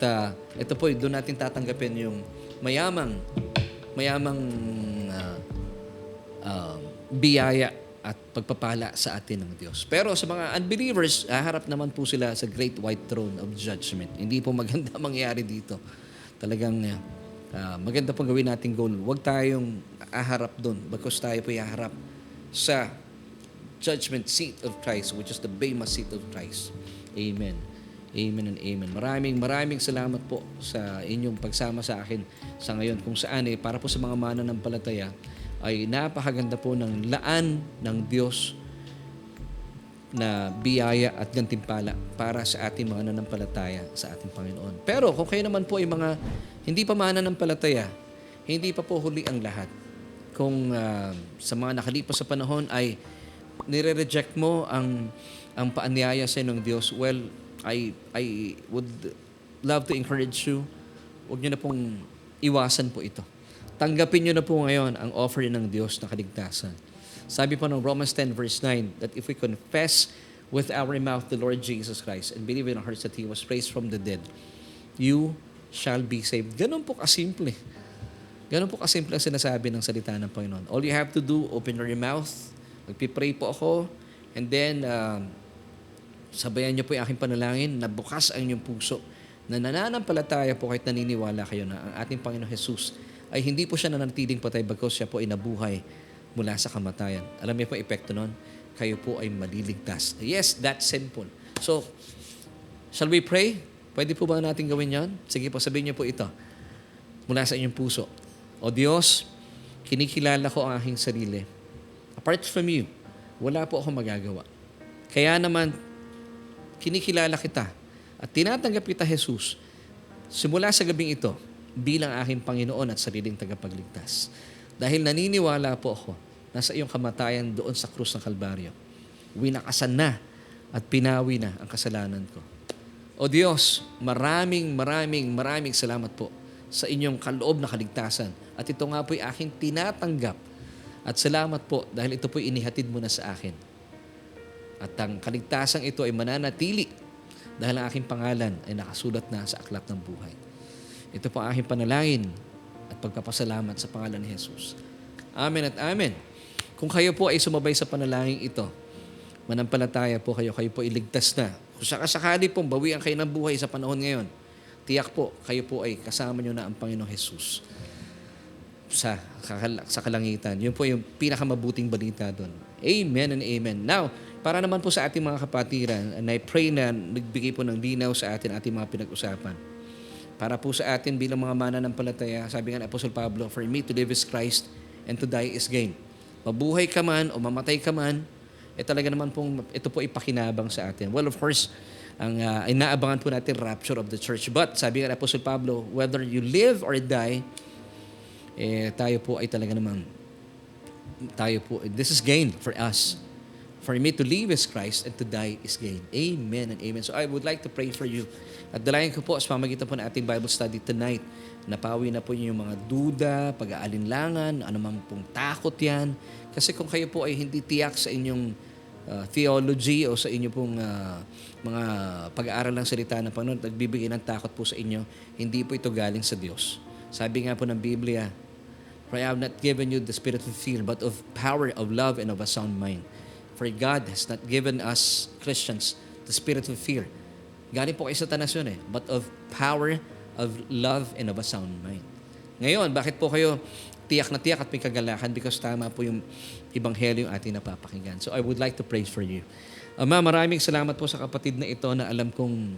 ito po, doon natin tatanggapin yung mayamang biyaya at pagpapala sa atin ng Diyos. Pero sa mga unbelievers, haharap naman po sila sa great white throne of judgment. Hindi po maganda mangyari dito. Talagang maganda pong gawin nating goal. Huwag tayong aharap doon because tayo po iharap sa judgment seat of Christ, which is the Bema seat of Christ. Amen. Amen and amen. Maraming salamat po sa inyong pagsama sa akin sa ngayon. Kung saan para po sa mga mananampalataya ay napakaganda po ng laan ng Diyos na biyaya at gantimpala para sa ating mga nananampalataya sa ating Panginoon. Pero kung kayo naman po ay mga hindi pa mananampalataya, hindi pa po huli ang lahat. Kung sa mga nakalipas sa panahon ay nire-reject mo ang paanyaya sa ng Diyos, well, I would love to encourage you, huwag nyo na pong iwasan po ito. Tanggapin nyo na po ngayon ang offering ng Diyos na kaligtasan. Sabi po ng Romans 10 verse 9 that if we confess with our mouth the Lord Jesus Christ and believe in our hearts that He was raised from the dead, you shall be saved. Ganun po kasimple. Ganun po kasimple ang sinasabi ng salita ng Panginoon. All you have to do, open your mouth, magpipray po ako, and then sabayan niyo po yung aking panalangin na bukas ang inyong puso na nananampalataya po kahit naniniwala kayo na ang ating Panginoon Jesus ay hindi po siya nanatiling patay bagkus siya po ay nabuhay mula sa kamatayan. Alam niyo po epekto nun? Kayo po ay maliligtas. Yes, that's simple. So, shall we pray? Pwede po ba natin gawin yan? Sige po, sabihin niyo po ito mula sa inyong puso. O Diyos, kinikilala ko ang aking sarili. Apart from you, wala po akong magagawa. Kaya naman, kinikilala kita at tinatanggap kita, Jesus, simula sa gabing ito bilang aking Panginoon at sariling tagapagligtas. Dahil naniniwala po ako na sa iyong kamatayan doon sa krus ng Kalbaryo, winakasan na at pinawi na ang kasalanan ko. O Diyos, maraming salamat po sa inyong kaloob na kaligtasan. At ito nga po'y aking tinatanggap. At salamat po dahil ito po'y inihatid mo na sa akin. At ang kaligtasang ito ay mananatili dahil ang aking pangalan ay nakasulat na sa aklat ng buhay. Ito po ang aking panalangin at pagpapasalamat sa pangalan ni Jesus. Amen at amen. Kung kayo po ay sumabay sa panalangin ito, manampalataya po kayo po iligtas na. Kung sakasakali pong bawian kayo ng buhay sa panahon ngayon, tiyak po, kayo po ay kasama nyo na ang Panginoong Jesus sa kalangitan. Yun po yung pinakamabuting balita doon. Amen and amen. Now, para naman po sa ating mga kapatiran, and I pray na nagbigay po ng linaw sa atin ating mga pinag-usapan. Para po sa atin bilang mga mananampalataya, sabi nga ni Apostol Pablo, for me to live is Christ and to die is gain. Mabuhay ka man o mamatay ka man, talaga naman pong ito po ipakinabang sa atin. Well, of course, ang inaabangan po natin rapture of the church. But sabi nga ni Apostol Pablo, whether you live or die, tayo po ay talaga naman, this is gain for us. For me to live is Christ and to die is gain. Amen and amen. So I would like to pray for you. At dalayan ko po sa pamagitan po ng ating Bible study tonight, napawi na po yung mga duda, pag-aalinlangan, anumang pong takot yan. Kasi kung kayo po ay hindi tiyak sa inyong theology o sa inyo pong mga pag-aaral ng salita ng Panginoon, nagbibigay ng takot po sa inyo, hindi po ito galing sa Diyos. Sabi nga po ng Biblia, for I have not given you the spirit of fear, but of power, of love, and of a sound mind. For God has not given us, Christians, the spirit of fear. Galing po kay Satanas yun but of power, of love, and of a sound mind. Ngayon, bakit po kayo tiyak na tiyak at may kagalakan? Because tama po yung Ebanghelyo yung ating napapakinggan. So I would like to pray for you. Ama, maraming salamat po sa kapatid na ito na alam kong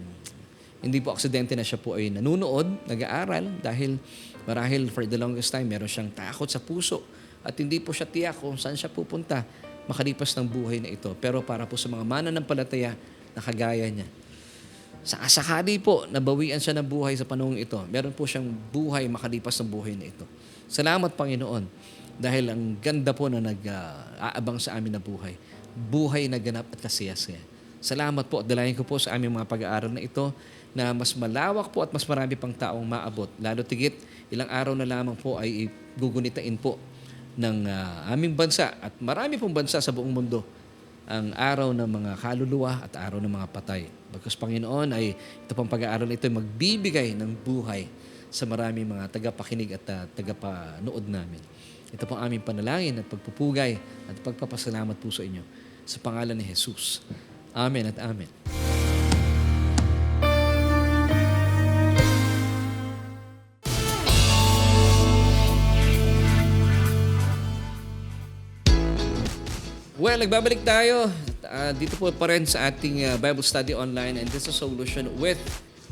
hindi po aksidente na siya po ay nanunood, nag-aaral, dahil marahil for the longest time, meron siyang takot sa puso at hindi po siya tiyak kung saan siya pupunta makalipas ng buhay na ito. Pero para po sa mga mananampalataya na kagaya niya, sakasakali po nabawian siya ng buhay sa panahong ito, meron po siyang buhay makalipas ng buhay na ito. Salamat, Panginoon, dahil ang ganda po na nag-aabang sa amin na buhay. Buhay na ganap at kasiyas-saya. Salamat po at dalayan ko po sa aming mga pag-aaral na ito na mas malawak po at mas marami pang taong maabot. Lalo tigit, ilang araw na lamang po ay gugunitain po ng aming bansa at marami pong bansa sa buong mundo ang araw ng mga kaluluwa at araw ng mga patay. Bagkus Panginoon ay ito pang pag-aaral na ito ay magbibigay ng buhay sa maraming mga tagapakinig at tagapanood namin. Ito pong aming panalangin at pagpupugay at pagpapasalamat po sa inyo sa pangalan ni Jesus. Amen at amen. Well, nagbabalik tayo dito po pa rin sa ating Bible Study Online, and this is a solution with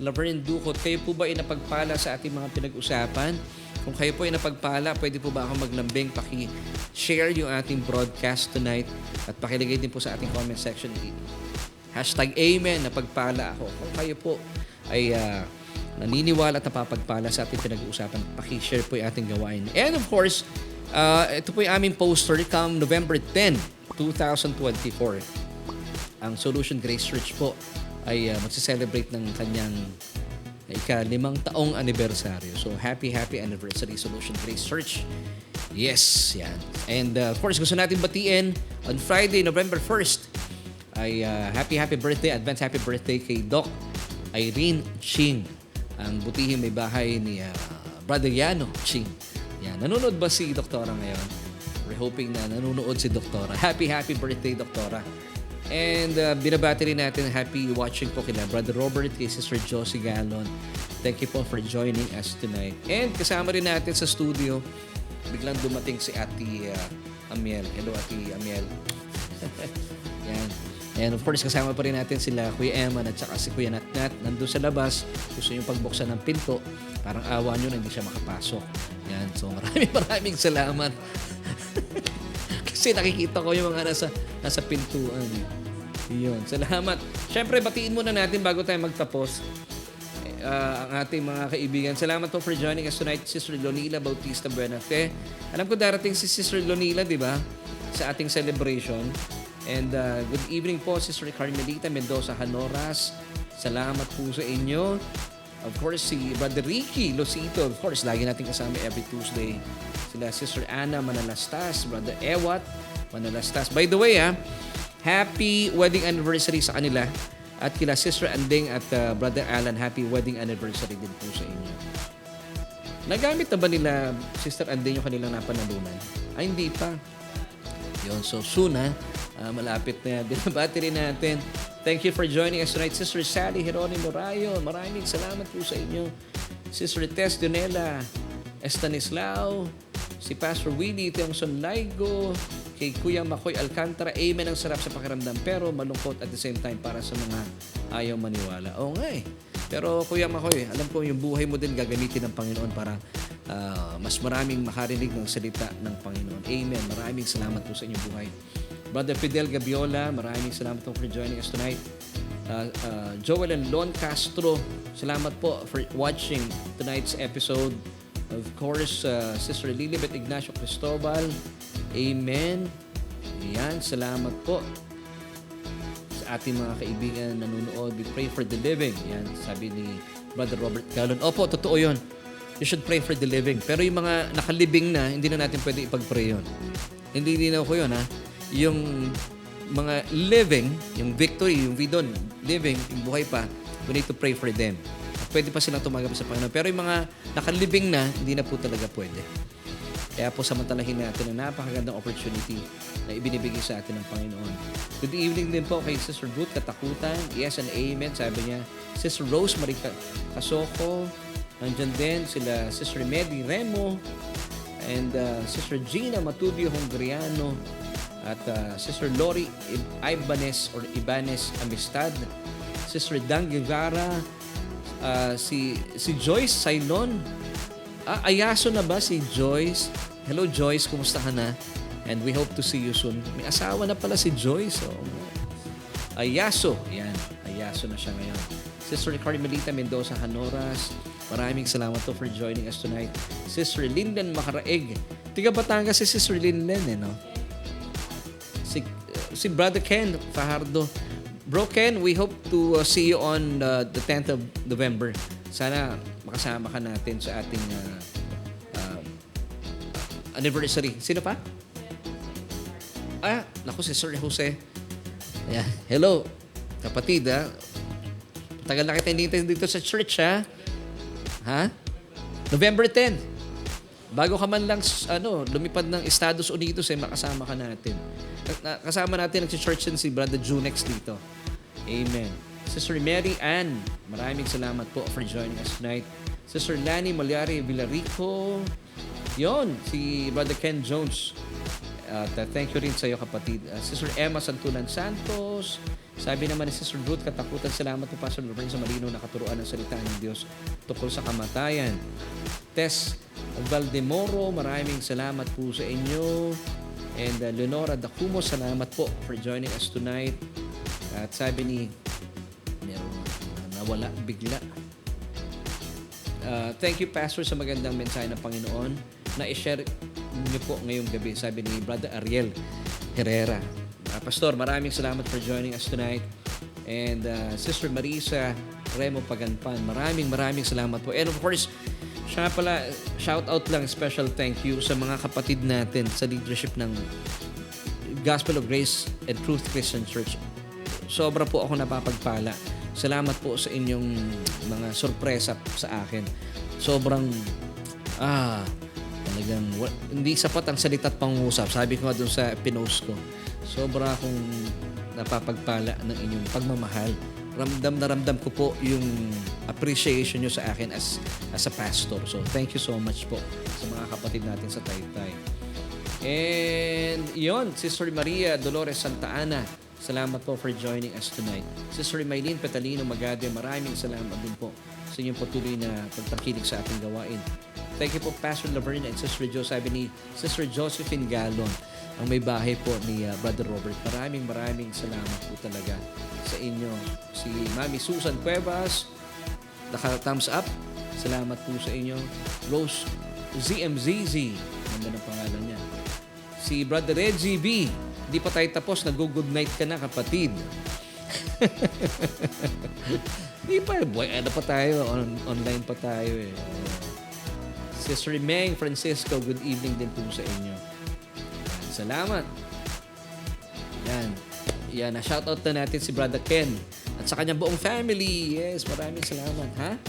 Laverne Ducot. Kayo po ba ay napagpala sa ating mga pinag-usapan? Kung kayo po ay napagpala, pwede po ba ako maglambing, paki-share yung ating broadcast tonight at pakilagay din po sa ating comment section. #Amen, napagpala ako. Kung kayo po ay naniniwala at napapagpala sa ating pinag-uusapan, paki-share po yung ating gawain. And of course, ito po yung aming poster come November 10, 2024. Ang Solution Grace Church po ay magse-celebrate ng kanyang ika-5 taong anibersaryo. So, happy anniversary, Solution Grace Church. Yes, yan. And of course, gusto natin batiin on Friday, November 1st, ay happy birthday, advance happy birthday kay Doc Irene Ching. Ang butihing may bahay ni Brother Yano Ching. Yan. Nanonood ba si Doktora ngayon? We're hoping na nanonood si Doktora. Happy birthday, Doktora. And binabati rin natin happy watching po kila Brother Robert, kay Sister Josie Gallon. Thank you po for joining us tonight. And kasama rin natin sa studio, biglang dumating si Ate Amiel. Hello, Ate Amiel. Yan. And of course, kasama pa rin natin sila Kuya Eman at saka si Kuya Natnat. Nandun sa labas, gusto yung pagbuksan ng pinto. Parang awa nyo na hindi siya makapasok. Yan. So maraming salamat. Kasi nakikita ko yung mga nasa pintuan. Yun. Salamat. Siyempre, batiin muna natin bago tayo magtapos ang ating mga kaibigan. Salamat po for joining us tonight, Sister Lonila Bautista Buenafe. Alam ko darating si Sister Lonila, di ba? Sa ating celebration. And good evening po, Sister Carmelita Mendoza Hanoras, Salamat po sa inyo. Of course, si Brother Ricky Losito, of course, lagi natin kasama every Tuesday. Sila Sister Anna Manalastas, Brother Ewat Manalastas. By the way, happy wedding anniversary sa kanila. At kila Sister Anding at Brother Alan, happy wedding anniversary din po sa inyo. Nagamit na ba nila, Sister Anding, yung kanilang napanalunan? Ay, hindi pa. Yun, so soon malapit na yan. Binabati rin natin. Thank you for joining us tonight. Sister Sally Geronimo Rayo, maraming salamat po sa inyo. Sister Tess Donela Estanislao, si Pastor Willie Teongson Laigo, kay Kuya Makoy Alcantara, amen, ang sarap sa pakiramdam pero malungkot at the same time para sa mga ayaw maniwala. Oo nga eh. Pero Kuya Makoy, alam ko yung buhay mo din gagamitin ng Panginoon para mas maraming makarinig ng salita ng Panginoon. Amen. Maraming salamat po sa inyong buhay. Brother Fidel Gabiola, maraming salamat po for joining us tonight. Joel and Lon Castro, salamat po for watching tonight's episode. Of course, Sister Lilibet Ignacio Cristobal, amen. Ayan, salamat po sa ating mga kaibigan na nanonood. We pray for the living. Yan, sabi ni Brother Robert Galon. Opo, totoo yun. You should pray for the living. Pero yung mga nakalibing na, hindi na natin pwede ipag-pray yun. Hindi ko yun, Yung mga living, yung victory, yung vidon, living, yung buhay pa, we need to pray for them. Pwede pa silang tumanggap sa Panginoon. Pero yung mga nakalibing na, hindi na po talaga pwede. Kaya po samantalahin natin ang napakagandang opportunity na ibinibigay sa atin ng Panginoon. Good evening din po kay Sister Ruth Katakutan. Yes and amen, sabi niya. Sister Rose Marie Kasoko. Nandyan din sila Sister Medi Remo and Sister Gina Matubio Hungriano at Sister Lori Ibanez or Ibanez Amistad. Sister Dang Guevara, si Joyce Sailon. Ayaso na ba si Joyce? Hello Joyce, kumusta ka na? And we hope to see you soon. May asawa na pala si Joyce. Ayaso. Yan, Ayaso na siya ngayon. Sister Carmelita Mendoza Hanoras, maraming salamat po for joining us tonight. Sister Linden Makaraeg. Tiga Batangas si Sister Linden, no? Si Brother Ken Fajardo. Bro Ken, we hope to see you on the 10th of November. Sana makasama ka natin sa ating anniversary. Sino pa? Naku, si Sir Jose. Ayan. Hello, kapatid, Tagal na kita dito sa church, ha? November 10. Bago ka man lang, lumipad ng Estados Unidos, makasama ka natin. Kasama natin nag-church din si Brother Junex dito. Amen. Sister Mary Ann, maraming salamat po for joining us tonight. Sister Lani Malyari Villarico. Yon, si Brother Ken Jones. Thank you rin sa iyo, kapatid. Sister Emma Santunan Santos. Sabi naman ni Sister Ruth Katakutan, salamat po Pastor Lorenzo Malino na katuruan ng salita ng Diyos tungkol sa kamatayan. Tess Valdemoro, maraming salamat po sa inyo. And Leonora Dacumo, salamat po for joining us tonight. At sabi ni nawala bigla. Thank you Pastor sa magandang mensahe ng Panginoon na i-share niyo po ngayong gabi, sabi ni Brother Ariel Herrera. Pastor, maraming salamat for joining us tonight. And Sister Marisa Remo Paganpan, maraming salamat po. And of course, siya pala, shout out lang, special thank you sa mga kapatid natin sa leadership ng Gospel of Grace and Truth Christian Church. Sobra po ako napapagpala. Salamat po sa inyong mga sorpresa sa akin. Sobrang, talagang, hindi sapat ang salita at pangungusap. Sabi ko nga dun sa pinost ko. Sobra akong napapagpala ng inyong pagmamahal. Ramdam ko po yung appreciation nyo sa akin as a pastor. So, thank you so much po sa mga kapatid natin sa Taytay. And, yon, Sister Maria Dolores Santa Ana, salamat po for joining us tonight. Sister Maylene Petalino Magade, maraming salamat din po sa inyong patuloy na pagtakilig sa ating gawain. Thank you po Pastor Laverne and Sister Jo, sabi ni Sister Josephine Galon, ang may bahay po ni Brother Robert. Maraming salamat po talaga sa inyo. Si Mami Susan Cuevas, naka-thumbs up. Salamat po sa inyo. Rose ZMZZ, ganda ng pangalan niya. Si Brother Reggie B, hindi pa tayo tapos, nag-good night ka na, kapatid. Hindi pa, ano pa tayo, online pa tayo eh. Sister Meng Francisco, good evening din po sa inyo. Salamat. Yan. Yan, shoutout na natin si Brother Ken at sa kanyang buong family. Yes, maraming salamat, ha?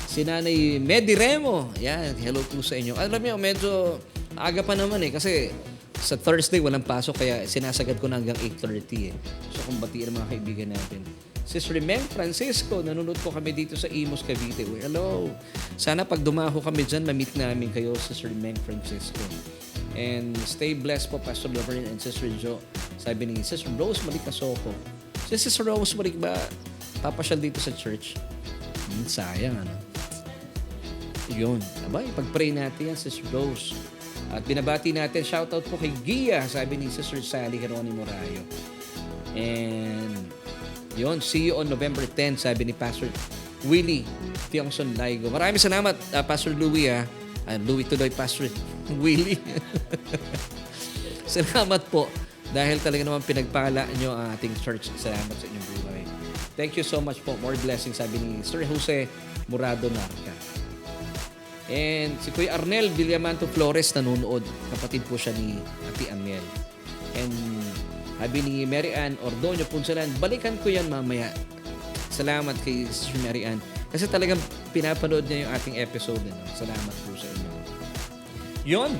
Si Nanay Medi Remo. Yan, hello po sa inyo. Alam niyo, medyo aga pa naman eh kasi sa Thursday walang pasok kaya sinasagad ko na hanggang 8:30 eh. So kung batiin ang mga kaibigan natin. Sister Meng Francisco, nanonood po kami dito sa Imus, Cavite. Well, hello. Sana pag dumaho kami dyan, ma-meet namin kayo, Sister Meng Francisco. And stay blessed po, Pastor Laverne and Sister Jo. Sabi ni Sister Rosemary Casoko. Si Sister Rosemary ba papasyal dito sa church? Sayang, ano? Yun. Abay, pag-pray natin yan, Sister Rose. At binabati natin, shoutout po kay Gia, sabi ni Sister Sally Geronimo Rayo. And yun, see you on November 10, sabi ni Pastor Willie Tiongson Laigo. Maraming salamat, Pastor Louie, ha. Louie tuloy, Pastor Willie. Salamat po dahil talaga naman pinagpala nyo ang ating church. Salamat sa inyong buhay. Thank you so much po. More blessings, sabi ni Sir Jose Murado Narca. And si Kuya Arnel Villamanto Flores nanonood. Kapatid po siya ni Ate Amel. And sabi ni Mary Ann Ordonio Punsalan, balikan ko yan mamaya. Salamat kay Sister Mary Ann. Kasi talagang pinapanood niya yung ating episode. Ano? Salamat po sa inyo. Yun.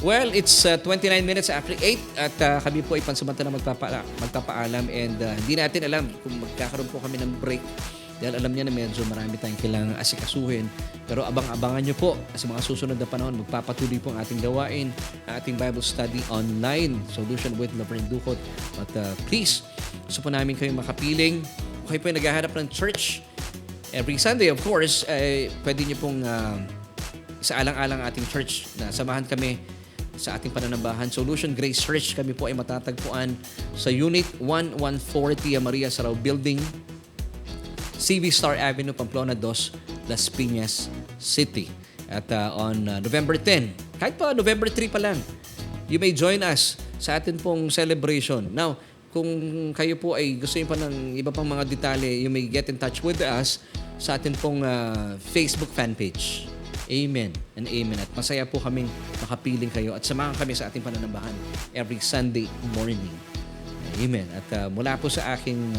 Well, it's 29 minutes after 8 at kami po ay pansamantala magpapaalam and hindi natin alam kung magkakaroon po kami ng break dahil alam niya na medyo marami tayong kailangang asikasuhin. Pero abang-abangan nyo po sa mga susunod na panahon. Magpapatuloy po ang ating gawain, ang ating Bible study online, Solution with Laverne Ducot. But please, gusto po namin kayong makapiling. Kung kayo po ay naghahanap ng church, every Sunday, of course, pwede nyo pong isaalang-alang ating church na samahan kami sa ating pananambahan. Solution Grace Church, kami po ay matatagpuan sa Unit 1140 Maria Sarao Building, CV Star Avenue, Pamplona 2, Las Piñas City. At on November 10, kahit pa November 3 pa lang, you may join us sa atin pong celebration. Now, kung kayo po ay gusto nyo pa ng iba pang mga detalye, you may get in touch with us sa atin pong Facebook fan page. Amen and amen. At masaya po kaming makapiling kayo at samahan kami sa ating pananambahan every Sunday morning. Amen. At mula po sa aking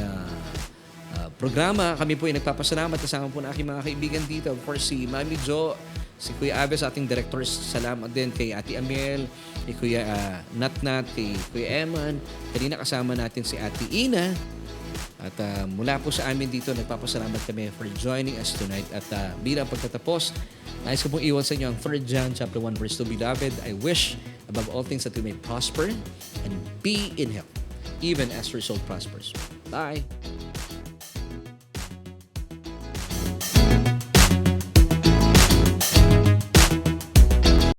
programa, kami po ay nagpapasalamat kasama po ng aking mga kaibigan dito. Of course, si Mami Jo, si Kuya Aves, ating directors. Salamat din kay Ate Amiel, kay Kuya Natnat, kay Kuya Eman. Kanina kasama natin si Ate Ina. At mula po sa amin dito, nagpapasalamat kami for joining us tonight. At bilang pagtatapos, nais ko pong iwan sa inyo ang 3 John chapter 1 verse 2. Beloved, I wish above all things that we may prosper and be in health, even as your soul prospers. Bye!